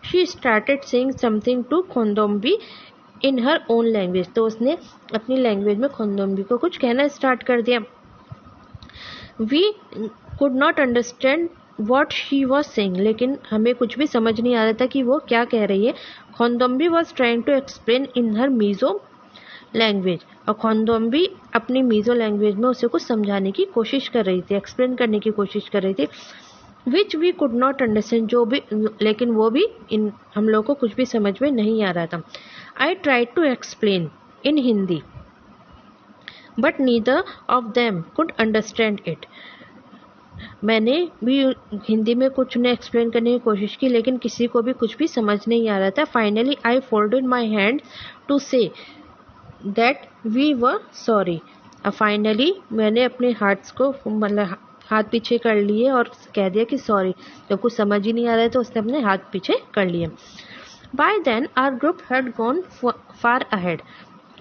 She started saying something to Khondombi in her own language. तो उसने अपनी लैंग्वेज में खोंदोम्बी को कुछ कहना स्टार्ट कर दिया। We could not understand what she was saying. लेकिन हमें कुछ भी समझ नहीं आ रहा था कि वो क्या कह रही है। Khondombi was trying to explain in her Mizo language. और खोंदोम्बी अपनी मीजो लैंग्वेज में उसे कुछ समझाने की कोशिश कर रही थी, एक्सप्लेन करने की कोशिश कर रही थी। Which we could not understand, जो भी, लेकिन वो भी हम लोग को कुछ भी समझ में नहीं आ रहा था। I tried to explain in Hindi but neither of them could understand it. मैंने भी हिंदी में कुछ उन्हें एक्सप्लेन करने की कोशिश की, लेकिन किसी को भी कुछ भी समझ नहीं आ रहा था। Finally I folded my hand to say that we were sorry. फाइनली मैंने अपने हाथ्स को मतलब हाथ पीछे कर लिए और कह दिया कि सॉरी। जब कुछ समझ ही नहीं आ रहा है तो उसने अपने हाथ पीछे कर लिए। By then our group had gone far ahead.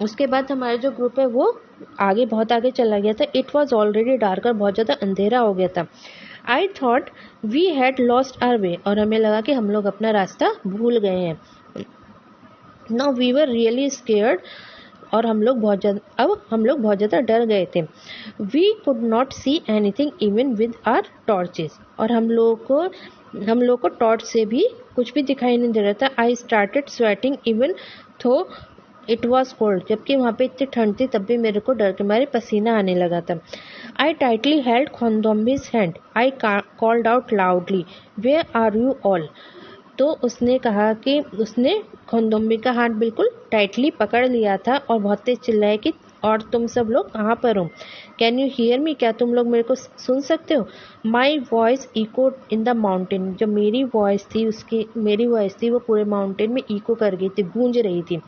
उसके बाद हमारा जो ग्रुप है वो आगे, बहुत आगे चला गया था। इट वॉज ऑलरेडी डार्क, और बहुत ज़्यादा अंधेरा हो गया था। I thought we had lost our way. और हमें लगा कि हम लोग अपना रास्ता भूल गए हैं। Now we were really scared. और हम लोग बहुत ज़्यादा डर गए थे। We could not see anything even with our torches. और हम लोग को टॉर्च से भी कुछ भी दिखाई नहीं दे रहा था। आई स्टार्टेड स्वेटिंग इवन थो इट वॉज कोल्ड। जबकि वहाँ पे इतनी ठंड थी तब भी मेरे को डर के मारे पसीना आने लगा था। I tightly held Khondombi's hand. I called out loudly, where are you all. तो उसने कहा कि उसने खोंदोम्बी का हाथ बिल्कुल टाइटली पकड़ लिया था और बहुत तेज चिल्लाया कि और तुम सब लोग कहाँ पर हो? Can you hear me? क्या तुम लोग मेरे को सुन सकते हो? My voice echoed in the mountain. जो मेरी वॉइस थी वो पूरे माउंटेन में इको कर गई थी, गूंज रही थी।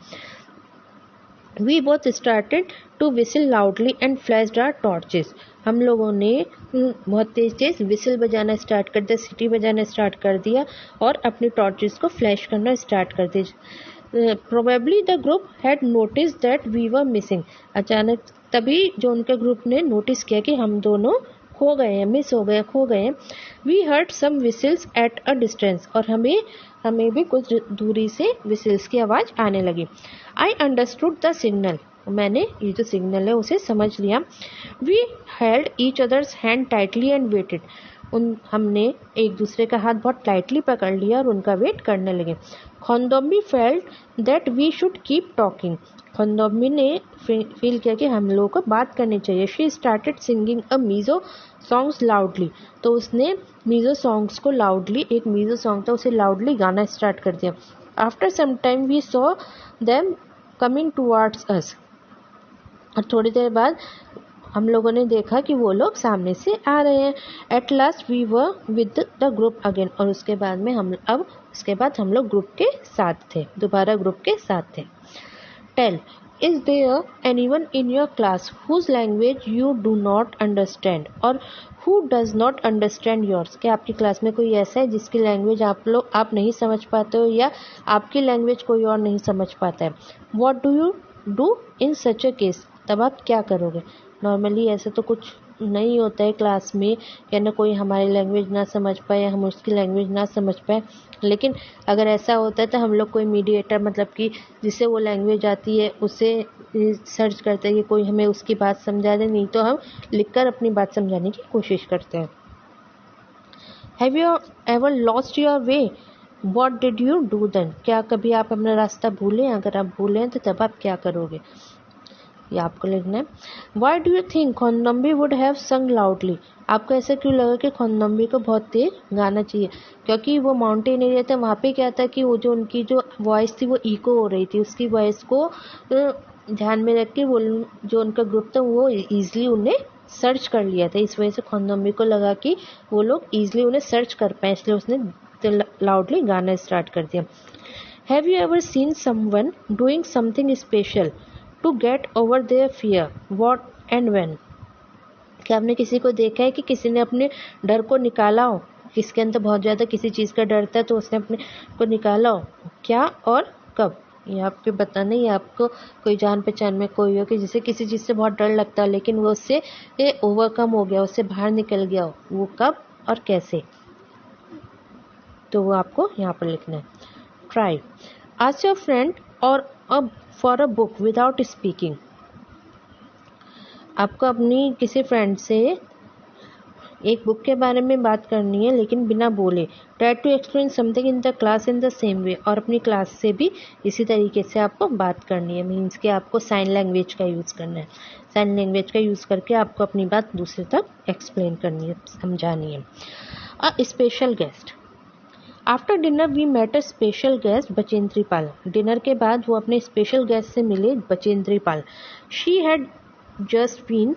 We both started to whistle loudly and flashed our torches. हम लोगों ने बहुत तेज विसल बजाना स्टार्ट कर दिया, सीटी बजाना स्टार्ट कर दिया और अपनी टॉर्चेस को फ्लैश करना स्टार्ट कर दिया। Probably the group had noticed that we were missing. अचानक तभी जो उनके ग्रुप ने नोटिस किया कि हम दोनों खो गए हैं, मिस हो गए, खो गए। We heard some whistles at a distance. और हमें भी कुछ दूरी से विसल्स की आवाज़ आने लगी। I understood the signal. मैंने ये जो सिग्नल है उसे समझ लिया। We held each other's hand tightly and waited. हमने एक दूसरे का हाथ बहुत टाइटली पकड़ लिया और उनका वेट करने लगे। Khondombi felt that we should keep talking. Khondombi ने फील किया कि हम लोगों को बात करनी चाहिए। She started singing a Mizo songs loudly. तो उसने मीजो सॉन्ग्स को लाउडली, एक मीजो सॉन्ग था उसे लाउडली गाना स्टार्ट कर दिया। After some time we saw them coming towards us. और थोड़ी देर बाद हम लोगों ने देखा कि वो लोग सामने से आ रहे हैं। At last we were with the group again. और उसके बाद हम लोग ग्रुप के साथ थे, दोबारा ग्रुप के साथ थे। Tell, is there anyone in your class whose language you do not understand और who does not understand yours? क्या आपकी क्लास में कोई ऐसा है जिसकी लैंग्वेज आप नहीं समझ पाते हो या आपकी लैंग्वेज कोई और नहीं समझ पाता है? What do you do in such a case? तब आप क्या करोगे? नॉर्मली ऐसा तो कुछ नहीं होता है क्लास में, या ना कोई हमारी लैंग्वेज ना समझ पाए या हम उसकी लैंग्वेज ना समझ पाए। लेकिन अगर ऐसा होता है तो हम लोग कोई मीडिएटर, मतलब कि जिसे वो लैंग्वेज आती है उसे सर्च करते हैं कि कोई हमें उसकी बात समझा दे, नहीं तो हम लिखकर अपनी बात समझाने की कोशिश करते हैं। Have you ever lost your way? What did you do then? क्या कभी आप अपना रास्ता भूलें? अगर आप भूलें तो तब आप क्या करोगे? ये आपको लिखना है। Why do you think Khondombi would have sung loudly? आपको ऐसा क्यों लगा कि खोंदोम्बी को बहुत तेज गाना चाहिए? क्योंकि वो माउंटेन एरिया था, वहाँ पे क्या था कि वो जो उनकी जो वॉइस थी वो इको हो रही थी। उसकी वॉइस को ध्यान में रख के वो जो उनका ग्रुप था वो ईजिली उन्हें सर्च कर लिया था। इस वजह से खोंदोम्बी को लगा कि वो लोग ईजिली उन्हें सर्च कर पाए, इसलिए उसने लाउडली गाना स्टार्ट कर दिया। Have you ever seen someone doing something special? To get over their fear, what and when. क्या आपने किसी को देखा है कि किसी ने अपने डर को निकाला हो? किसके अंदर बहुत ज़्यादा किसी चीज़ का डर था तो उसने अपने को निकाला हो, क्या और कब? ये आपके बताना ही, आपको कोई जान पहचान में कोई हो कि जिसे किसी चीज़ से बहुत डर लगता है लेकिन वो उससे ओवरकम हो गया, उससे बाहर निकल गया हो, वो कब और कैसे? तो वो आपको यहाँ पर लिखना है। ट्राई, आस्क योर फ्रेंड और for a book without speaking. आपको अपनी किसी फ्रेंड से एक बुक के बारे में बात करनी है लेकिन बिना बोले। Try to explain something in the class in the same way, और अपनी क्लास से भी इसी तरीके से आपको बात करनी है। मीन्स कि आपको साइन लैंग्वेज का यूज़ करना है। साइन लैंग्वेज का यूज़ करके आपको अपनी बात दूसरे तक एक्सप्लेन करनी है, समझानी है। A special guest, after dinner we met a special guest Bachendri Pal. Dinner के बाद वो अपने स्पेशल गेस्ट से मिले, Bachendri Pal. She had just been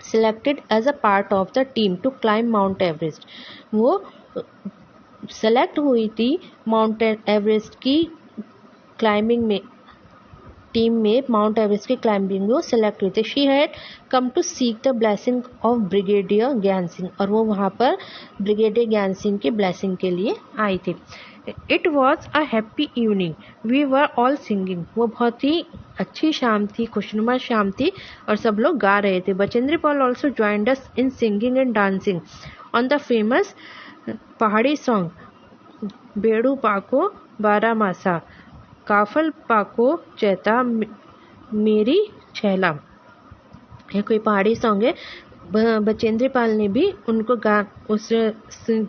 selected as a part of the team to climb Mount Everest। वो सेलेक्ट हुई थी माउंट एवरेस्ट की क्लाइंबिंग में, टीम में माउंट एवरेस्ट की क्लाइंबिंग में वो सेलेक्ट हुई थी। She had come to seek the blessing of brigadier Gyan Singh, और वो वहाँ पर ब्रिगेडियर ज्ञान सिंह की ब्लेसिंग के लिए आई थी। It was a happy evening, we were all singing. वो बहुत ही अच्छी शाम थी, खुशनुमा शाम थी और सब लोग गा रहे थे। Bachendri Pal also joined us in singing and dancing on the famous Pahari song Bedu Pako Baramasa, काफल पाको चैता मेरी छैला। ये कोई पहाड़ी सॉन्ग है। बचेंद्री पाल ने भी उनको उस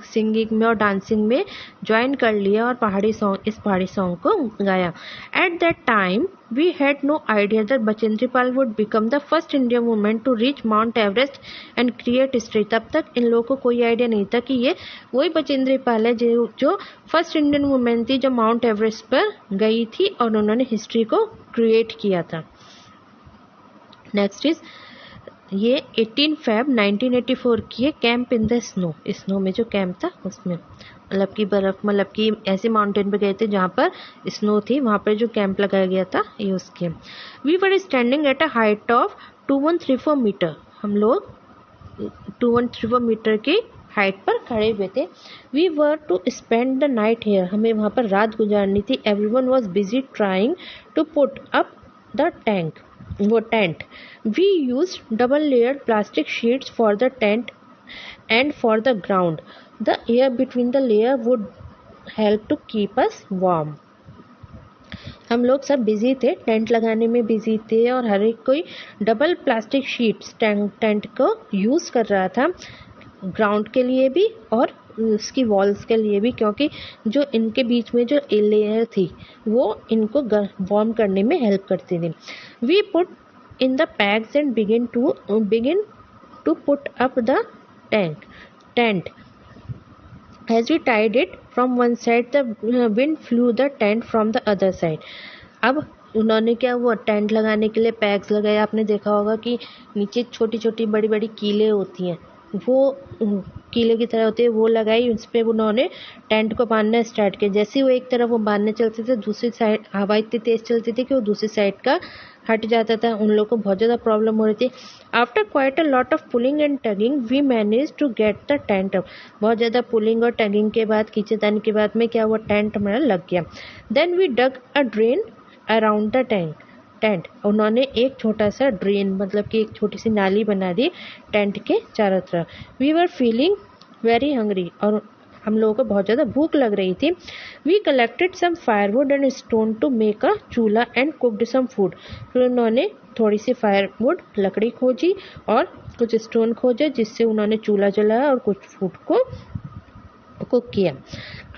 सिंगिंग में और डांसिंग में ज्वाइन कर लिया और इस पहाड़ी सॉन्ग को गाया। At that time we had no idea that Bachendri Pal would become the first Indian women to reach Mount Everest and create history. तब तक इन लोगों को कोई आइडिया नहीं था कि ये वही बचेंद्री पाल है जो फर्स्ट इंडियन वुमेन थी जो माउंट एवरेस्ट पर गई थी और उन्होंने हिस्ट्री को क्रिएट किया था। नेक्स्ट इज, ये 18 Feb 1984 की है। Camp in the snow, snow में जो कैंप था उसमें, मतलब की बर्फ, मतलब कि ऐसे माउंटेन पे गए थे जहाँ पर स्नो थी, वहाँ पर जो कैंप लगाया गया था ये उसके। We were standing at a height of 2134 metre. हम लोग 2134 मीटर की हाइट पर खड़े हुए थे। We were to spend the night here, हमें वहाँ पर रात गुजारनी थी। Everyone was busy trying to put up the tent. We used double layered plastic sheets for the tent and for the ground. The air between the layer would help to keep us warm। हम लोग सब बिजी थे, टेंट लगाने में बिजी थे और हर एक कोई डबल प्लास्टिक शीट्स टेंट को यूज़ कर रहा था, ग्राउंड के लिए भी और उसकी वॉल्स के लिए भी, क्योंकि जो इनके बीच में जो लेयर थी वो इनको वार्म करने में हेल्प करती थी। We put in the packs and begin to put up the tent. As we tied it from one side, the wind flew the tent from the other side। अब उन्होंने क्या, वो टेंट लगाने के लिए पैक्स लगाया। आपने देखा होगा कि नीचे छोटी छोटी बड़ी बड़ी कीलें होती हैं, वो कीले की तरह होती है, वो लगाई। उस पर उन्होंने टेंट को बांधना स्टार्ट किया। जैसे ही वो एक तरफ वो बांधने चलते थे, दूसरी साइड हवा इतनी तेज चलती थी कि वो दूसरी साइड का हट जाता था। उन लोगों को बहुत ज़्यादा प्रॉब्लम हो रही थी। After quite a lot of pulling and tugging we manage to get the tent up. बहुत ज़्यादा पुलिंग और टगिंग के बाद, खींचेतानी के बाद में क्या, वो टेंट हमारा लग गया। Then we dug a drain around the tent. उन्होंने एक छोटा सा ड्रेन, मतलब कि एक छोटी सी नाली बना दी टेंट के चारों तरफ। We were feeling very hungry, और हम लोगों को बहुत ज़्यादा भूख लग रही थी। We collected some firewood and stone to make a chulha and cooked some food. फिर उन्होंने थोड़ी सी फायरवुड, लकड़ी खोजी और कुछ स्टोन खोजे, जिससे उन्होंने चूल्हा जलाया और कुछ फूड को कुक किया।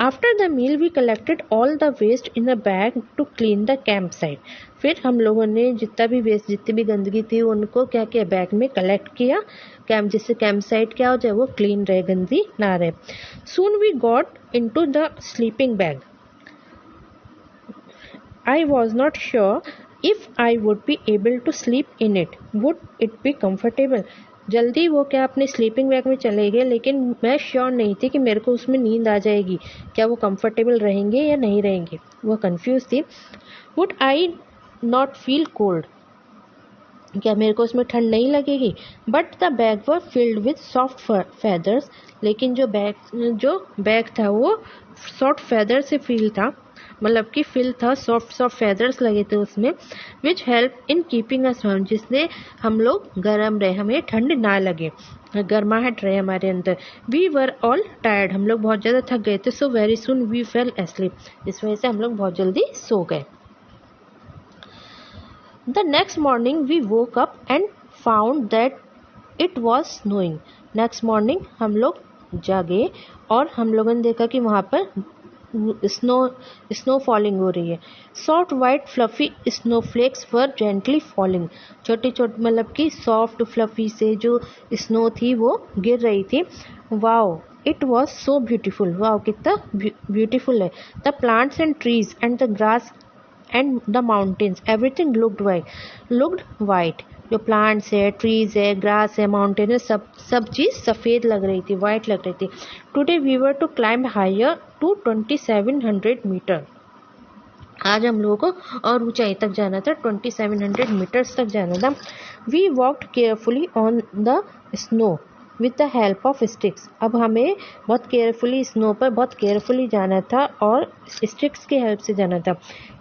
After the meal we collected all the waste in a bag to clean the camp site. फिर हम लोगों ने जितना भी वेस्ट, जितनी भी गंदगी थी, उनको क्या किया, बैग में कलेक्ट किया, कैंप, जिससे कैंप साइट क्या हो जाए, वो क्लीन रहे, गंदी ना रहे। Soon we got into the sleeping bag. I was not sure if I would be able to sleep in it, would it be comfortable. जल्दी वो क्या अपने स्लीपिंग बैग में चले गए, लेकिन मैं श्योर नहीं थी कि मेरे को उसमें नींद आ जाएगी, क्या वो कंफर्टेबल रहेंगे या नहीं रहेंगे, वो कंफ्यूज थी। Would I not feel cold, क्या मेरे को इसमें ठंड नहीं लगेगी। But the bag were filled with soft feathers, लेकिन जो बैग था वो सॉफ्ट फेदर से फिल था, मतलब कि फिल था, सॉफ्ट फेदर्स लगे थे उसमें, which help in keeping us warm, जिसने हम लोग गर्म रहे, हमें ठंड ना लगे, गर्माहट रहे हमारे अंदर। वी वर ऑल टायर्ड, हम लोग बहुत ज़्यादा थक गए थे। So very soon we fell asleep, इस वजह से हम लोग बहुत जल्दी सो गए। The next morning we woke up and found that it was snowing. Next morning हम लोग जागे और हम लोगों ने देखा कि वहाँ पर स्नो फॉलिंग हो रही है। सॉफ्ट वाइट फ्लफी स्नोफ्लेक्स वर जेंटली फॉलिंग, छोटी छोटी मतलब कि सॉफ्ट फ्लफी से जो स्नो थी वो गिर रही थी। Wow it was so beautiful, wow कितना ब्यूटिफुल है। The plants and trees and the grass and the mountains everything looked white, जो प्लांट्स है, ट्रीज है, ग्रास है, माउंटेन है, सब चीज़ सफ़ेद लग रही थी, वाइट लग रही थी। Today we were to climb higher to 2700 metre, आज हम लोगों को और ऊंचाई तक जाना था, 2700 मीटर्स तक जाना था। We walked carefully on the snow with the help of sticks, अब हमें बहुत केयरफुली स्नो पर बहुत केयरफुली जाना था और स्टिक्स की हेल्प से जाना था।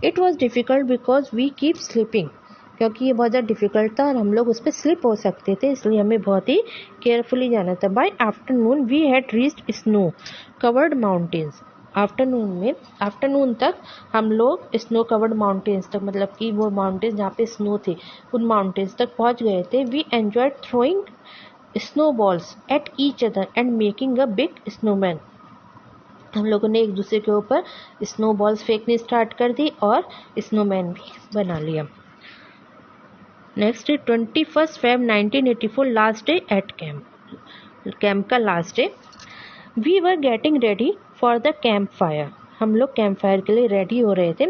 It was difficult because we keep slipping, क्योंकि ये बहुत ज़्यादा डिफ़िकल्ट था और हम लोग उस पर स्लिप हो सकते थे, इसलिए हमें बहुत ही केयरफुली जाना था। By afternoon we had reached snow covered mountains, afternoon तक हम लोग स्नो कवर्ड माउंटेन्स तक, मतलब कि वो माउंटेन्स जहाँ पे स्नो थे उन माउंटेन्स तक पहुँच गए थे। We enjoyed throwing snowballs at each other and making a big snowman, हम लोगों ने एक दूसरे के ऊपर स्नोबॉल्स फेंकनी स्टार्ट कर दी और स्नोमैन भी बना लिया। Next 21 Feb 1984, last day at camp का last day. We were getting ready for the campfire, हम लोग कैंप फायर के लिए रेडी हो रहे थे।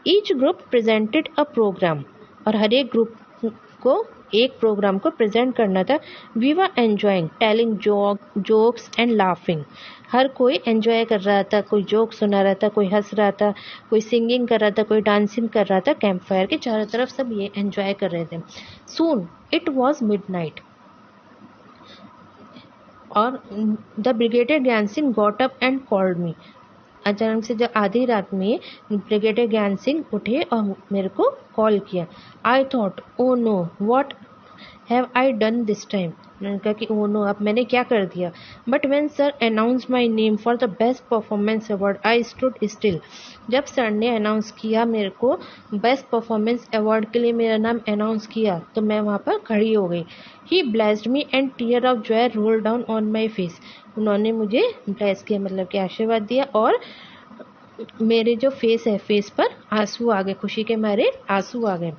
Each group presented a programme, और हर एक ग्रुप को एक प्रोग्राम को प्रेजेंट करना था। We were enjoying telling jokes and laughing, हर कोई एंजॉय कर रहा था, कोई जोक सुना रहा था, कोई हंस रहा था, कोई सिंगिंग कर रहा था, कोई डांसिंग कर रहा था। कैंप फायर के चारों तरफ सब ये एंजॉय कर रहे थे। सून इट वॉज मिडनाइट, और the brigadier Gyan Singh got up and called me, अचानक से जब आधी रात में ब्रिगेडियर ज्ञान सिंह उठे और मेरे को कॉल किया। I thought oh know what have I done this time, मैंने कहा कि ओ नो अब मैंने क्या कर दिया। But when sir announce my name for the best performance award I stood still, जब सर ने अनाउंस किया मेरे को बेस्ट परफॉर्मेंस अवार्ड के लिए मेरा नाम अनाउंस किया तो मैं वहाँ पर खड़ी हो गई। He blessed me and tear of joy roll down on my face, उन्होंने मुझे ब्लेस किया, मतलब कि आशीर्वाद दिया, और मेरे जो फेस है फेस पर आंसू आ गए, खुशी के मारे आंसू आ गए।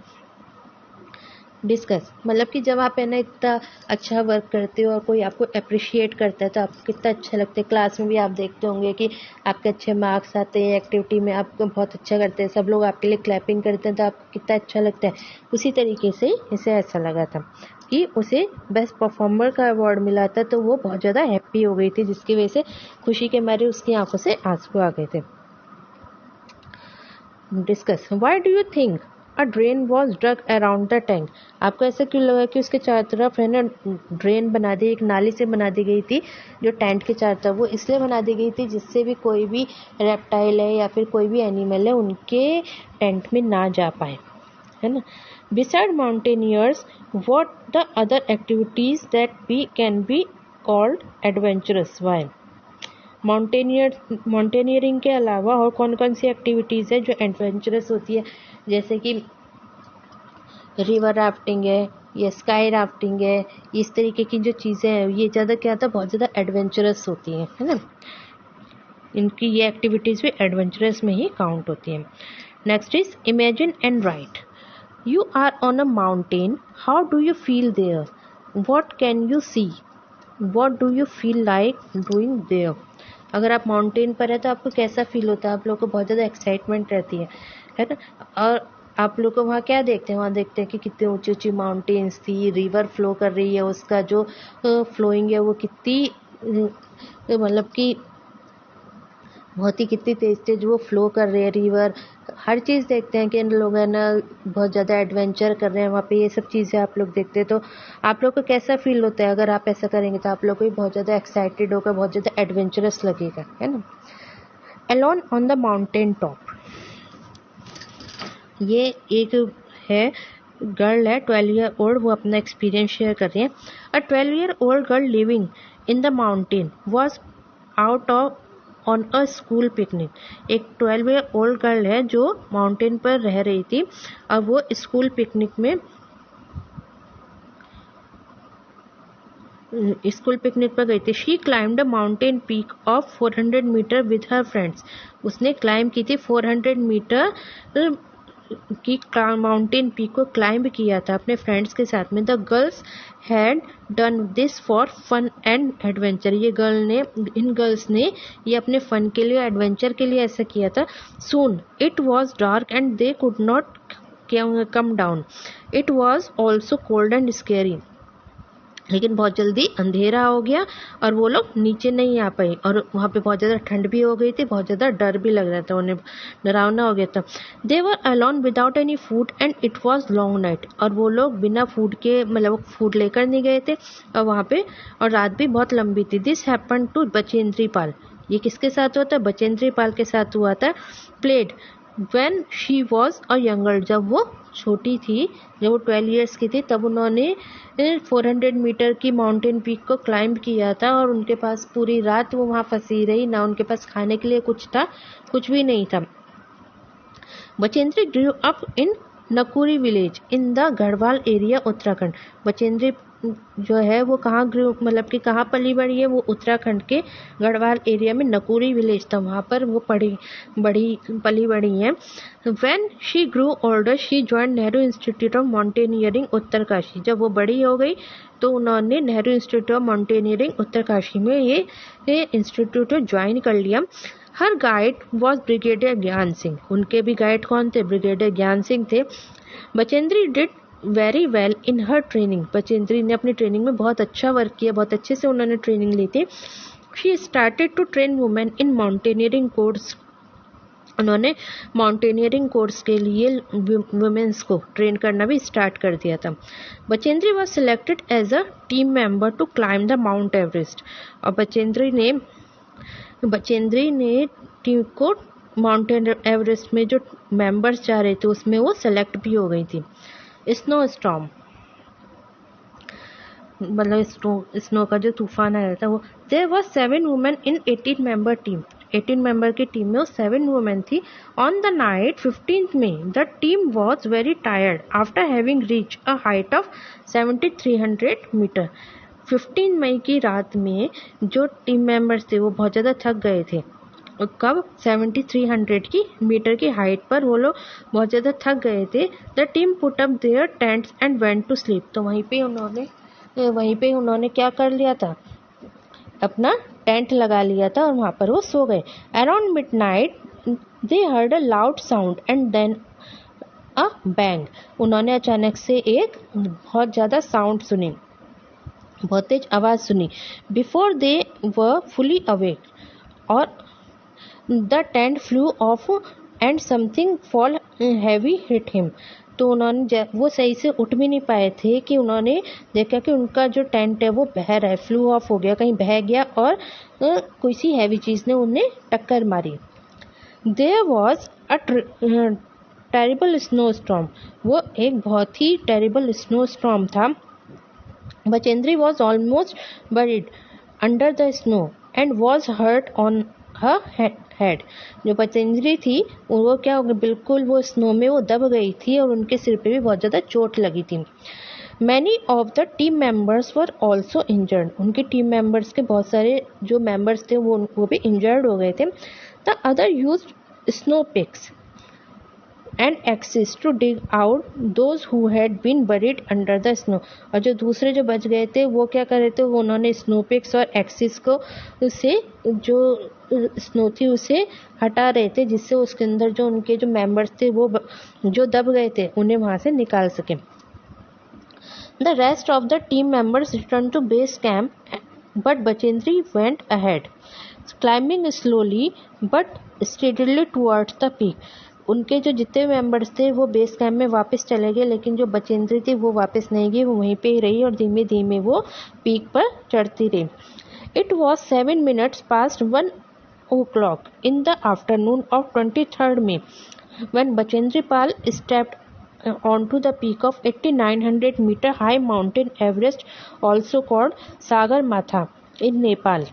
डिस्कस, मतलब कि जब आप है ना इतना अच्छा वर्क करते हो और कोई आपको अप्रिशिएट करता है तो आपको कितना अच्छा लगता है। क्लास में भी आप देखते होंगे कि आपके अच्छे मार्क्स आते हैं, एक्टिविटी में आप बहुत अच्छा करते हैं, सब लोग आपके लिए क्लैपिंग करते हैं तो आपको कितना अच्छा लगता है। उसी तरीके से इसे ऐसा लगा था कि उसे बेस्ट परफॉर्मर का अवार्ड मिला था, तो वो बहुत ज़्यादा हैप्पी हो गई थी, जिसकी वजह से खुशी के मारे उसकी आंखों से आंसू आ गए थे। Discuss, why do you think a drain was drug around the tank, आपको ऐसा क्यों लगा कि उसके चारों तरफ है ना ड्रेन बना दी, एक नाली से बना दी गई थी जो टेंट के चारों तरफ, वो इसलिए बना दी गई थी जिससे भी कोई भी रेप्टाइल है या फिर कोई भी एनिमल है उनके टेंट में ना जा पाए, है ना। Beside mountaineers what the other activities that we can be called adventurous, why, mountaineering के अलावा और कौन कौन सी एक्टिविटीज़ है जो एडवेंचरस होती है, जैसे कि रिवर राफ्टिंग है या स्काई राफ्टिंग है, इस तरीके की जो चीज़ें हैं ये ज़्यादा क्या होता है, बहुत ज़्यादा एडवेंचरस होती हैं, है ना। इनकी ये एक्टिविटीज़ भी एडवेंचरस में ही काउंट होती हैं। Next is imagine and write, you are on a mountain, how do you feel there, what can you see, what do you feel like doing there, अगर आप माउंटेन पर है तो आपको कैसा फील होता है, आप लोगों को बहुत ज़्यादा एक्साइटमेंट रहती है ना। और आप लोग को वहाँ क्या देखते हैं, वहाँ देखते हैं कि कितनी ऊंची ऊंची माउंटेन्स थी, रिवर फ्लो कर रही है, उसका जो फ्लोइंग है वो कितनी मतलब कि बहुत ही कितनी तेज तेज वो फ्लो कर रही है रिवर, हर चीज़ देखते हैं कि इन लोग है ना बहुत ज़्यादा एडवेंचर कर रहे हैं वहाँ पे, ये सब चीज़ें आप लोग देखते हैं तो आप लोग को कैसा फील होता है? अगर आप ऐसा करेंगे तो आप लोग को भी बहुत ज़्यादा एक्साइटेड होगा, बहुत ज़्यादा एडवेंचरस लगेगा, है ना। Alone on the mountain top, ये एक है गर्ल है 12 ईयर ओल्ड, वो अपना एक्सपीरियंस शेयर कर रही है। अ 12 year old girl living in the mountain was out of on a school picnic. एक 12 ईयर ओल्ड गर्ल है जो माउंटेन पर रह रही थी और वो स्कूल पिकनिक पर गई थी। She climbed a mountain peak of 400 metre with her friends. उसने क्लाइम की थी 400 मीटर की माउंटेन पीक को क्लाइंब किया था अपने फ्रेंड्स के साथ में। The girls had done this for fun and adventure. इन गर्ल्स ने ये अपने फन के लिए, एडवेंचर के लिए ऐसा किया था। Soon it was dark and they could not come down. It was also cold and scary. लेकिन बहुत जल्दी अंधेरा हो गया और वो लोग नीचे नहीं आ पाए और वहाँ पे बहुत ज़्यादा ठंड भी हो गई थी, बहुत ज़्यादा डर भी लग रहा था, उन्हें डरावना हो गया था। They were alone without any food and it was long night. और वो लोग बिना फूड के, मतलब फूड लेकर नहीं गए थे और वहाँ पे, और रात भी बहुत लंबी थी। This happen to Bachendri Pal. ये किसके साथ हुआ था? बचेंद्री पाल के साथ हुआ था। Played when she was a younger, जब वो छोटी थी, जब वो 12 ईयर्स की थी, तब उन्होंने 400 मीटर की माउंटेन पीक को क्लाइंब किया था और उनके पास पूरी रात वो वहाँ फंसी रही, ना उनके पास खाने के लिए कुछ था, कुछ भी नहीं था। Bachendri grew up in Nakuri village in the Garhwal area Uttarakhand. Bachendri जो है वो कहाँ ग्रू, मतलब कि कहाँ पली बड़ी है? वो उत्तराखंड के गढ़वाल एरिया में नकुरी विलेज था, वहाँ पर वो पली बड़ी है। When she Guru older she join Nehru institute of mountaineering Uttarkashi. जब वो बड़ी हो गई तो उन्होंने Nehru institute of mountaineering Uttarkashi में ये इंस्टीट्यूट ज्वाइन कर लिया। हर guide was brigadier Gyan Singh. उनके भी गाइड कौन थे? ब्रिगेडियर ज्ञान सिंह थे। Bachendri did very well in her training. Bachendri ने अपनी ट्रेनिंग में बहुत अच्छा वर्क किया, बहुत अच्छे से उन्होंने ट्रेनिंग ली थी। She started to train women in mountaineering course. उन्होंने माउंटेनियरिंग कोर्स के लिए वुमेन्स को ट्रेन करना भी स्टार्ट कर दिया था। Bachendri was selected as a team member to climb the mount Everest. और बचेंद्री ने टीम को माउंटेन एवरेस्ट में जो मेंबर्स जा रहे थे उसमें वो सेलेक्ट भी हो गई थी। स्नो स्टॉर्म, मतलब स्नो का जो तूफान आया था वो। There were 7 women in 18 member team. 18 member की टीम में वो 7 वुमेन थी। On the night 15 May the team was very tired after having reach a height of 7300 metre. 15 मई की रात में जो टीम मेंबर्स थे वो बहुत ज़्यादा थक गए थे। कब? 7300 की मीटर की हाइट पर वो लोग बहुत ज़्यादा थक गए थे। The team put up their tents and went to sleep. तो वहीं पे उन्होंने क्या कर लिया था? अपना टेंट लगा लिया था और वहाँ पर वो सो गए। Around midnight they heard a loud sound and then a bang. उन्होंने अचानक से एक बहुत ज़्यादा साउंड सुनी, बहुत तेज आवाज़ सुनी। Before they were fully awake और the tent flew off and something fall heavy hit him. तो उन्होंने वो सही से उठ भी नहीं पाए थे कि उन्होंने देखा कि उनका जो टेंट है वो बह रहा है, फ्लू ऑफ हो गया, कहीं बह गया और कोई सी हैवी चीज़ ने उन्हें टक्कर मारी। There was a terrible snow storm. वो एक बहुत ही टेरिबल स्नो स्टॉर्म था। Bachendri was almost buried under the snow and was hurt on her head. जो बचेंद्री थी वो क्या हो गया, बिल्कुल वो स्नो में वो दब गई थी और उनके सिर पे भी बहुत ज़्यादा चोट लगी थी। Many of the team members were also injured. उनके टीम मेंबर्स के बहुत सारे जो मेंबर्स थे वो भी इंजर्ड हो गए थे। The other used snow picks and axes to dig out those who had been buried under the snow. और जो दूसरे जो बच गए थे वो क्या कर रहे थे? वो उन्होंने स्नो पिक्स और एक्सिस को से जो स्नो थी उसे हटा रहे थे, जिससे उसके अंदर जो उनके जो मेंबर्स थे वो जो दब गए थे उन्हें वहाँ से निकाल सके। The rest of the team members returned to base camp, but Bachendri went ahead, climbing slowly but steadily towards the peak. उनके जो जितने मेंबर्स थे वो बेस कैंप में वापस चले गए, लेकिन जो बचेंद्री थी वो वापस नहीं गई, वो वहीं पे ही रही और धीमे धीमे वो पीक पर चढ़ती रही। It was 7 minutes past 1 o'clock in the afternoon of 23rd May when Bachendri Pal stepped onto the peak of 8,900-meter high mountain Everest, also called Sagarmatha, in Nepal.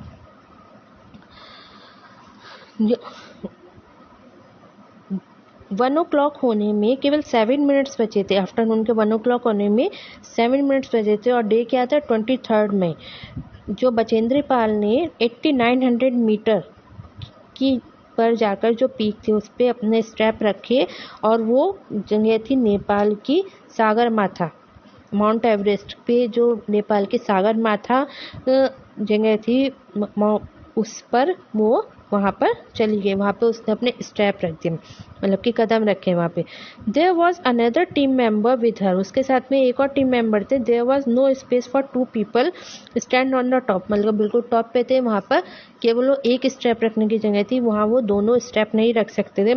1 o'clock होने में केवल 7 मिनट्स बचे थे। आफ्टरनून के 1 o'clock होने में 7 मिनट्स बचे थे और डे क्या था 23rd मई। जो बचेंद्री पाल ने 8,900 मीटर की पर जाकर जो पीक थी उस पर अपने स्टेप रखे और वो जगह थी नेपाल की सागरमाथा, माउंट एवरेस्ट पे जो नेपाल की सागरमाथा जगह थी उस पर वो वहाँ पर चली गई। वहाँ पे उसने अपने स्टेप रख दिए, मतलब कि कदम रखे वहाँ पे। There was another team member with her, उसके साथ में एक और टीम मेंबर थे। There was no space for 2 people stand on the top, मतलब बिल्कुल टॉप पे थे, वहाँ पर केवल वो एक स्टेप रखने की जगह थी, वहाँ वो दोनों स्टेप नहीं रख सकते थे,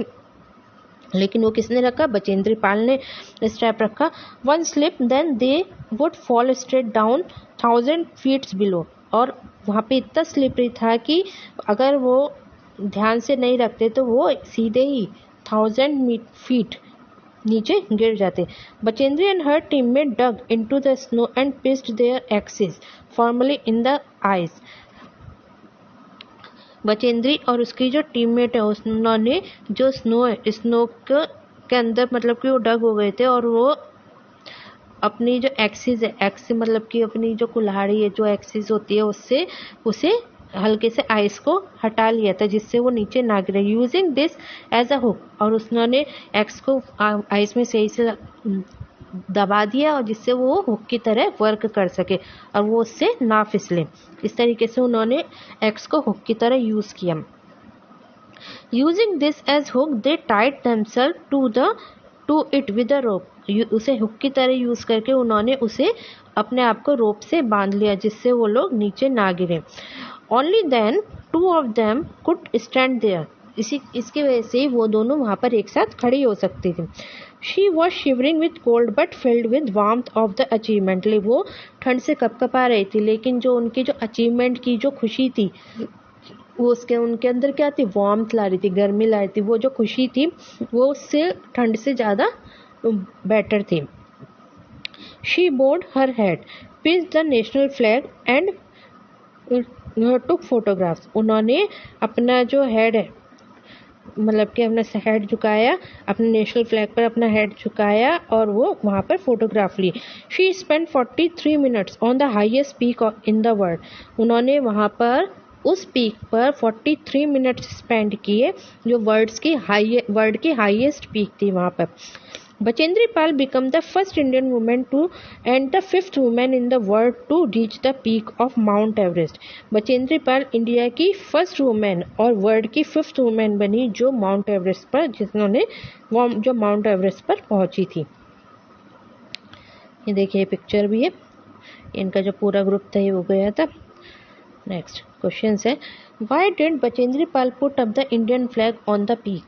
लेकिन वो किसने रखा? बचेंद्री पाल ने स्टेप रखा। One slip then they would fall straight down 1000 feet below, और वहाँ पे इतना स्लिपरी था कि अगर वो ध्यान से नहीं रखते तो वो सीधे ही 1000 feet नीचे गिर जाते। बचेंद्री एंड हर टीम में dug into the snow and pissed their axes firmly in the ice. Bachendri और उसकी जो टीममेट है उन्होंने जो स्नो के अंदर मतलब कि वो डग हो गए थे और वो अपनी जो एक्सिस है, एक्सिस मतलब कि अपनी जो कुल्हाड़ी है, जो एक्सिस होती है उससे उसे हल्के से आइस को हटा लिया था जिससे वो नीचे ना गिरे। Using this as a hook, और उन्होंने एक्स को आइस में सही से दबा दिया और जिससे वो हुक की तरह वर्क कर सके और वो उससे ना फिसले। इस तरीके से उन्होंने एक्स को हुक की तरह यूज किया। Using this as hook they tied themselves to it with a rope, उसे हुक की तरह यूज करके उन्होंने उसे अपने आप को रोप से बांध लिया जिससे वो लोग नीचे ना गिरे। Only then 2 of them could stand there, इसकी वजह से वो दोनों वहाँ पर एक साथ खड़ी हो सकती थी। She was shivering with cold but filled with warmth of the achievement, वो ठंड से कपकपा रही थी लेकिन जो उनकी जो अचीवमेंट की जो खुशी थी वो उनके अंदर क्या थी? वार्मथ ला रही थी, गर्मी ला रही थी। वो जो खुशी थी वो उससे ठंड से ज़्यादा बेटर थी। She bowed her head, pitch the national flag and took photographs, उन्होंने अपना जो हेड है मतलब कि अपना हेड झुकाया, अपने नेशनल फ्लैग पर अपना हेड झुकाया और वो वहाँ पर फोटोग्राफ ली। She spend 43 minutes on the highest peak in the world, उन्होंने वहाँ पर उस पीक पर 43 मिनट्स स्पेंड किए जो वर्ल्ड की हाईएस्ट पीक थी वहाँ पर। Bachendri Pal become the first Indian women to and the 5th women in the world to reach the peak of Mount Everest. Bachendri Pal India की फर्स्ट वुमेन और वर्ल्ड की 5th वुमेन बनी जो माउंट एवरेस्ट पर जो माउंट एवरेस्ट पर पहुंची थी। ये देखिए पिक्चर भी है, इनका जो पूरा ग्रुप था ये हो गया था। नेक्स्ट क्वेश्चन है, why did Bachendri Pal put up the Indian flag on the peak?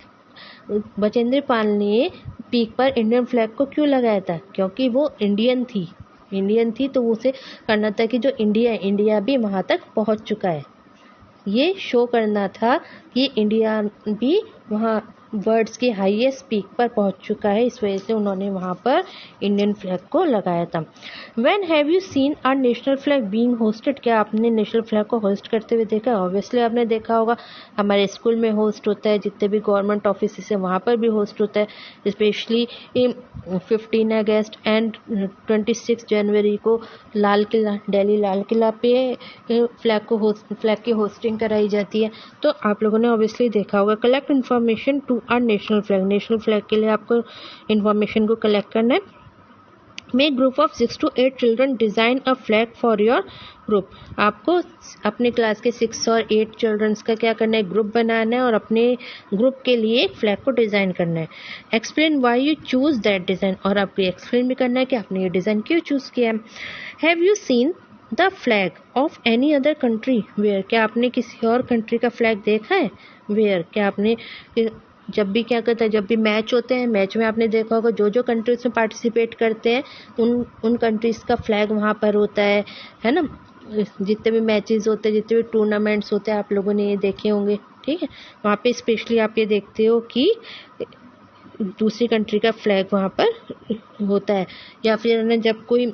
Bachendri Pal ने पीक पर इंडियन फ्लैग को क्यों लगाया था? क्योंकि वो इंडियन थी तो उसे करना था कि जो इंडिया भी वहाँ तक पहुँच चुका है, ये शो करना था कि इंडिया भी वहाँ वर्ल्ड्स की हाईएस्ट पीक पर पहुंच चुका है, इस वजह से उन्होंने वहाँ पर इंडियन फ्लैग को लगाया था। When have you seen our national flag being hoisted? क्या आपने नेशनल फ्लैग को होस्ट करते हुए देखा? ऑब्वियसली आपने देखा होगा, हमारे स्कूल में होस्ट होता है, जितने भी गवर्नमेंट ऑफिस है वहाँ पर भी होस्ट होता है। स्पेशली 15 अगस्त एंड 26 जनवरी को दिल्ली लाल किला पे फ्लैग की होस्टिंग कराई जाती है। तो आप लोगों ने ऑब्वियसली देखा होगा। Collect information to our national flag, national flag के लिए आपको इन्फॉर्मेशन को कलेक्ट करना है। Make group of 6 to 8 children design a flag for your group, आपको अपने क्लास के 6 और 8 चिल्ड्रंस का क्या करना है? ग्रुप बनाना है और अपने ग्रुप के लिए एक फ्लैग को डिज़ाइन करना है। Explain why you choose that design, और आपको एक्सप्लेन भी करना है कि आपने ये डिज़ाइन क्यों चूज़ किया है। Have you seen the flag of any other country where, क्या आपने किसी और कंट्री का फ्लैग देखा है? वेयर, क्या आपने जब भी क्या करता है, जब भी मैच होते हैं, मैच में आपने देखा होगा जो जो कंट्रीज में पार्टिसिपेट करते हैं उन कंट्रीज़ का फ्लैग वहाँ पर होता है ना। जितने भी मैचेस होते हैं, जितने भी टूर्नामेंट्स होते हैं, आप लोगों ने ये देखे होंगे, ठीक है। वहाँ पे स्पेशली आप ये देखते हो कि दूसरी कंट्री का फ्लैग वहाँ पर होता है। या फिर ना जब कोई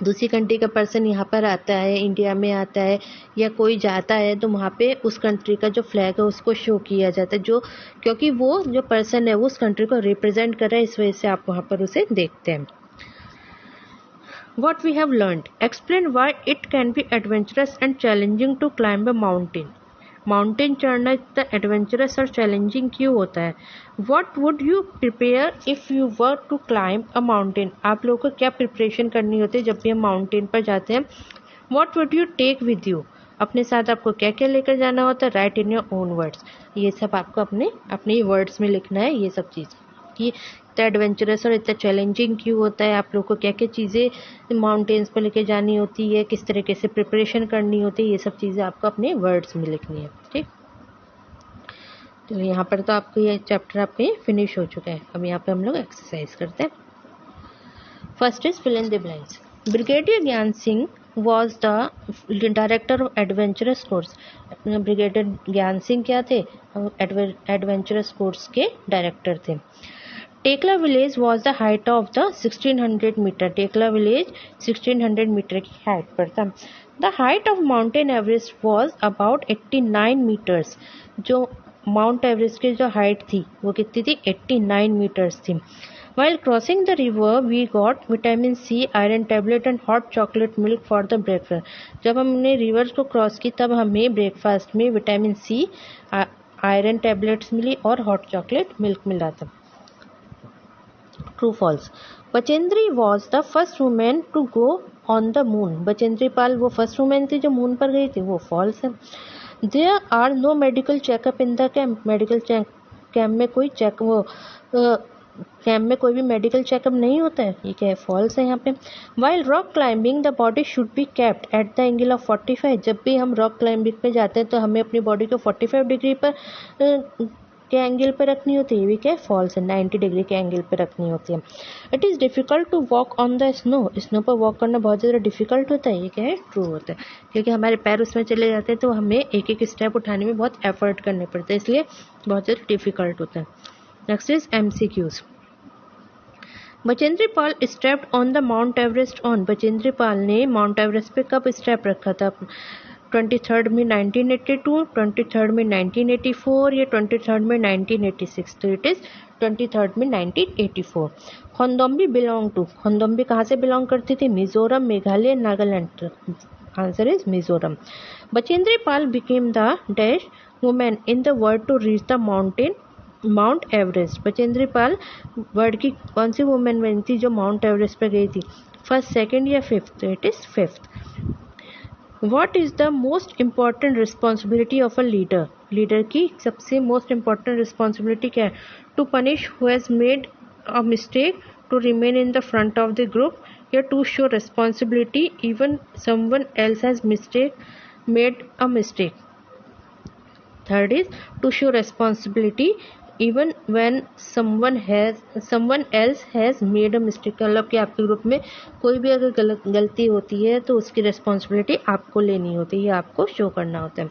दूसरी कंट्री का पर्सन यहाँ पर आता है, इंडिया में आता है या कोई जाता है, तो वहाँ पे उस कंट्री का जो फ्लैग है उसको शो किया जाता है, जो क्योंकि वो जो पर्सन है वो उस कंट्री को रिप्रेजेंट कर रहा है, इस वजह से आप वहाँ पर उसे देखते हैं। What we have learned. Explain why it can be adventurous and challenging to climb a mountain. Mountain चढ़ना इतना एडवेंचरस और चैलेंजिंग क्यों होता है? What would you prepare if you were to climb a mountain? आप लोगों को क्या प्रिपरेशन करनी होती है जब भी हम माउंटेन पर जाते हैं? What would you take with you? अपने साथ आपको क्या क्या लेकर जाना होता है? Write in your own words. ये सब आपको अपने वर्ड्स में लिखना है, ये सब चीज़ कि इतना एडवेंचरस और इतना चैलेंजिंग क्यों होता है, आप लोग को क्या क्या चीज़ें माउंटेन्स पर लेके जानी होती है, किस तरीके से प्रिपरेशन करनी होती है, ये सब चीज़ें आपको अपने वर्ड्स में लिखनी है, ठीक। तो यहाँ पर तो आपको ये चैप्टर आपका ये फिनिश हो चुका है। अब यहाँ पे हम लोग एक्सरसाइज करते हैं। First is fill in the blanks. Brigadier Gyan Singh was the director of adventurous course. Brigadier Gyan Singh क्या थे? एडवेंचरस कोर्स के डायरेक्टर थे। Tekla village was the height of the 1600 meter. Tekla village 1600 meter की हाइट पर था। The height of mountain Everest was about 89 meters. जो माउंट एवरेस्ट की जो हाइट थी वो कितनी थी? 89 मीटर्स थी। While crossing the river, we got vitamin C, iron tablet and hot chocolate milk for the breakfast. जब हमने रिवर को क्रॉस की तब हमें ब्रेकफास्ट में विटामिन सी, आयरन टैबलेट्स मिली और हॉट चॉकलेट मिल्क मिला था। True false. Bachendri was the first women to go on the moon. Bachendri Pal वो फर्स्ट वुमेन थी जो मून पर गई थी, वो फॉल्स है। There are no medical checkup in the camp. Medical camp में कोई कैंप में कोई भी मेडिकल चेकअप नहीं होता है, ये क्या है? फॉल्स है यहाँ पे। While rock climbing the body should be kept at the angle of 45। जब भी हम रॉक क्लाइंबिंग पे जाते हैं तो हमें अपनी बॉडी को 45 डिग्री पर के एंगल पे रखनी होती है, ये क्या है? फॉल्स है। 90 डिग्री के एंगल पे रखनी होती है। It is difficult to walk on the snow. Snow पर वॉक करना बहुत ज़्यादा डिफिकल्ट होता है, ये क्या है? ट्रू होता है, क्योंकि हमारे पैर उसमें चले जाते हैं तो हमें एक एक स्टेप उठाने में बहुत एफर्ट करने पड़ते हैं, इसलिए बहुत ज़्यादा डिफिकल्ट होता है। Next is MCQs। Bachendri Pal stepped on the mount Everest on. Bachendri Pal ने माउंट एवरेस्ट पे कब स्टेप रखा था? 23 में 1982, 23 में 1984 या 23 में 1986? तो इट इज़ 23 में 1984। खोंदोम्बी बिलोंग टू। खोंदोम्बी कहाँ से बिलोंग करती थी? Mizoram, Meghalaya, Nagaland. Answer is Mizoram. Bachendri Pal became the dash women in the world to reach the mount Everest. Bachendri Pal world की कौन सी वुमेन बनी थी जो माउंट एवरेस्ट पर गई थी? फर्स्ट, सेकंड या फिफ्थ? तो it is fifth. What is the most important responsibility of a leader? Leader की सबसे मोस्ट इम्पॉर्टेंट रिस्पॉन्सिबिलिटी क्या है? To punish who has made a mistake, to remain in the front of the group, या to show responsibility even someone else has made a mistake? Third is to show responsibility even when someone else has made a mistake. मतलब कि आपके ग्रुप में कोई भी अगर गलती होती है तो उसकी रिस्पॉन्सिबिलिटी आपको लेनी होती है, आपको शो करना होता है।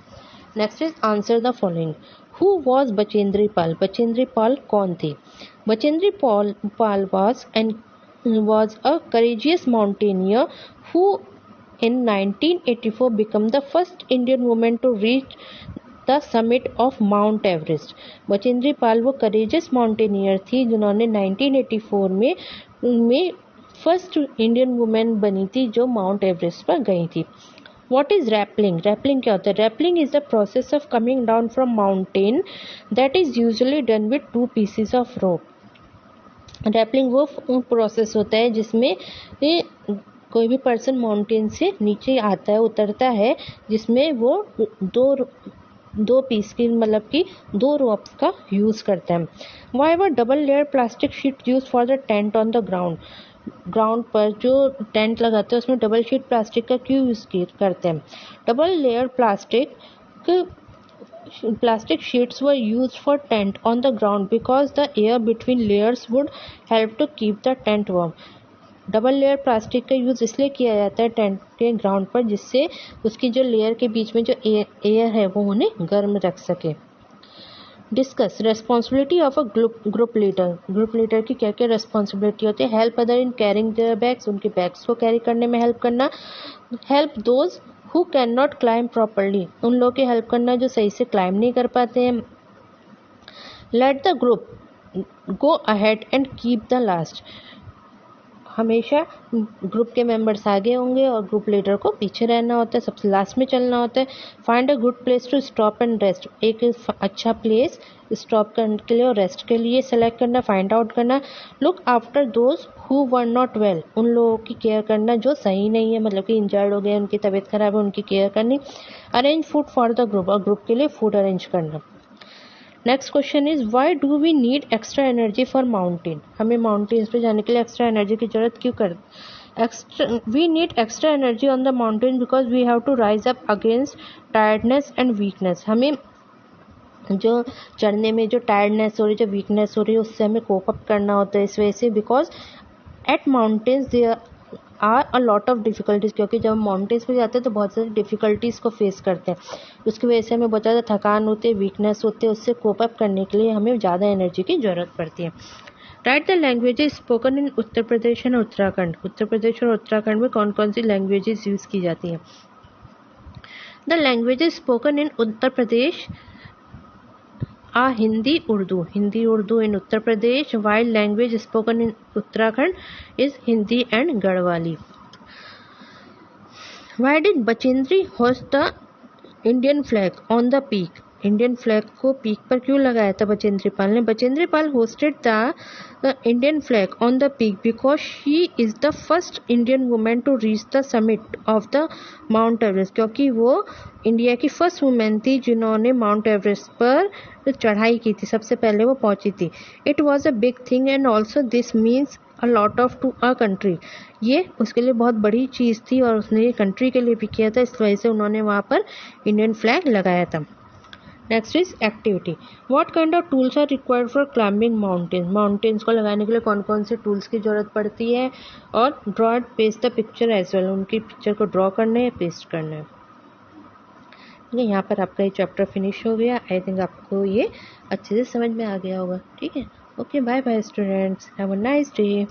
Next is answer the following. Who was Bachendri Pal? Bachendri Pal कौन थी? Bachendri Pal was a courageous mountaineer who in 1984 became the first Indian woman to reach the summit of Mount Everest. Bachendri Pal वो करेजियस माउंटेनियर थी जिन्होंने 1984 में फर्स्ट इंडियन वुमेन बनी थी जो माउंट एवरेस्ट पर गई थी। What is rappelling? Rappelling क्या होता है? Rappelling is the process of coming down from mountain that is usually done with 2 pieces of rope. Rappelling वो प्रोसेस होता है जिसमें कोई भी पर्सन माउंटेन से नीचे आता है, उतरता है, जिसमें वो दो पीस की मतलब कि 2 रोप्स का यूज़ करते हैं। Why were double layer plastic sheet use for the tent on the ground पर जो टेंट लगाते हैं उसमें डबल शीट प्लास्टिक का क्यों यूज़ करते हैं? Double layer plastic plastic sheets were used for tent on the ground because the air between layers would help to keep the tent warm. Double layer plastic का यूज़ इसलिए किया जाता है टेंट के ग्राउंड पर, जिससे उसकी जो लेयर के बीच में जो एयर है वो उन्हें गर्म रख सके. Discuss responsibility of a group leader. Group leader की क्या क्या रेस्पॉन्सिबिलिटी होती है. Help other in carrying there bags. उनके बैग्स को कैरी करने में हेल्प करना. Help those who can not climb properly. उन लोगों की हेल्प करना जो सही से क्लाइम नहीं कर पाते हैं. Late the group go ahead and keep the last. हमेशा ग्रुप के मेंबर्स आगे होंगे और ग्रुप लीडर को पीछे रहना होता है, सबसे लास्ट में चलना होता है. Find a good place to stop and rest. एक अच्छा प्लेस स्टॉप करने के लिए और रेस्ट के लिए सेलेक्ट करना, फाइंड आउट करना. Look after those who were not well. उन लोगों की केयर करना जो सही नहीं है, मतलब कि इंजर्ड हो गए, उनकी तबीयत खराब है, उनकी केयर करनी. Arrange food for the group. और ग्रुप के लिए फूड अरेंज करना. Next question is why do we need extra energy for mountain. हमें माउंटेन्स पे जाने के लिए एक्स्ट्रा एनर्जी की जरूरत क्यों कर. We need extra energy on the mountain because we have to rise up against tiredness and weakness. हमें जो चढ़ने में जो टायर्डनेस हो रही है, जो वीकनेस हो रही है, उससे हमें कोप अप करना होता है. इस वजह से because at mountains there are a lot of difficulties. क्योंकि जब हम माउंटेन्स पे जाते हैं तो बहुत सारी डिफ़िकल्टीज़ को फेस करते हैं. उसकी वजह से हमें बहुत ज़्यादा थकान होती है, वीकनेस होती है. उससे कोप अप करने के लिए हमें ज़्यादा एनर्जी की ज़रूरत पड़ती है. Write the languages spoken in Uttar Pradesh and Uttarakhand. Uttar Pradesh और उत्तराखंड में कौन कौन सी लैंग्वेजेस यूज़ की जाती हैं. The languages spoken in Uttar Pradesh Hindi Urdu in Uttar Pradesh, while language spoken in Uttarakhand is Hindi and Garhwali. Why did Bachindri hoist the Indian flag on the peak? Indian flag को पीक पर क्यों लगाया था बचेंद्री पाल ने. Bachendri Pal hosted the Indian flag on the peak because she is the first Indian women to reach the summit of the mount Everest. क्योंकि वो इंडिया की फर्स्ट वुमेन थी जिन्होंने माउंट एवरेस्ट पर चढ़ाई की थी, सबसे पहले वो पहुंची थी. It was a big thing and also this means a lot of to a country. ये उसके लिए बहुत बड़ी चीज़ थी और उसने ये कंट्री के लिए भी किया था, इस वजह से उन्होंने वहाँ पर इंडियन फ्लैग लगाया था. Next is activity. What kind of tools are required for climbing mountains. Mountains को लगाने के लिए कौन कौन से टूल्स की जरूरत पड़ती है. और draw and paste the picture as well. उनकी पिक्चर को ड्रॉ करना है या पेस्ट करना है. यहाँ पर आपका ये चैप्टर फिनिश हो गया. आई थिंक आपको ये अच्छे से समझ में आ गया होगा. ठीक है. Okay, bye bye students. Have a nice day.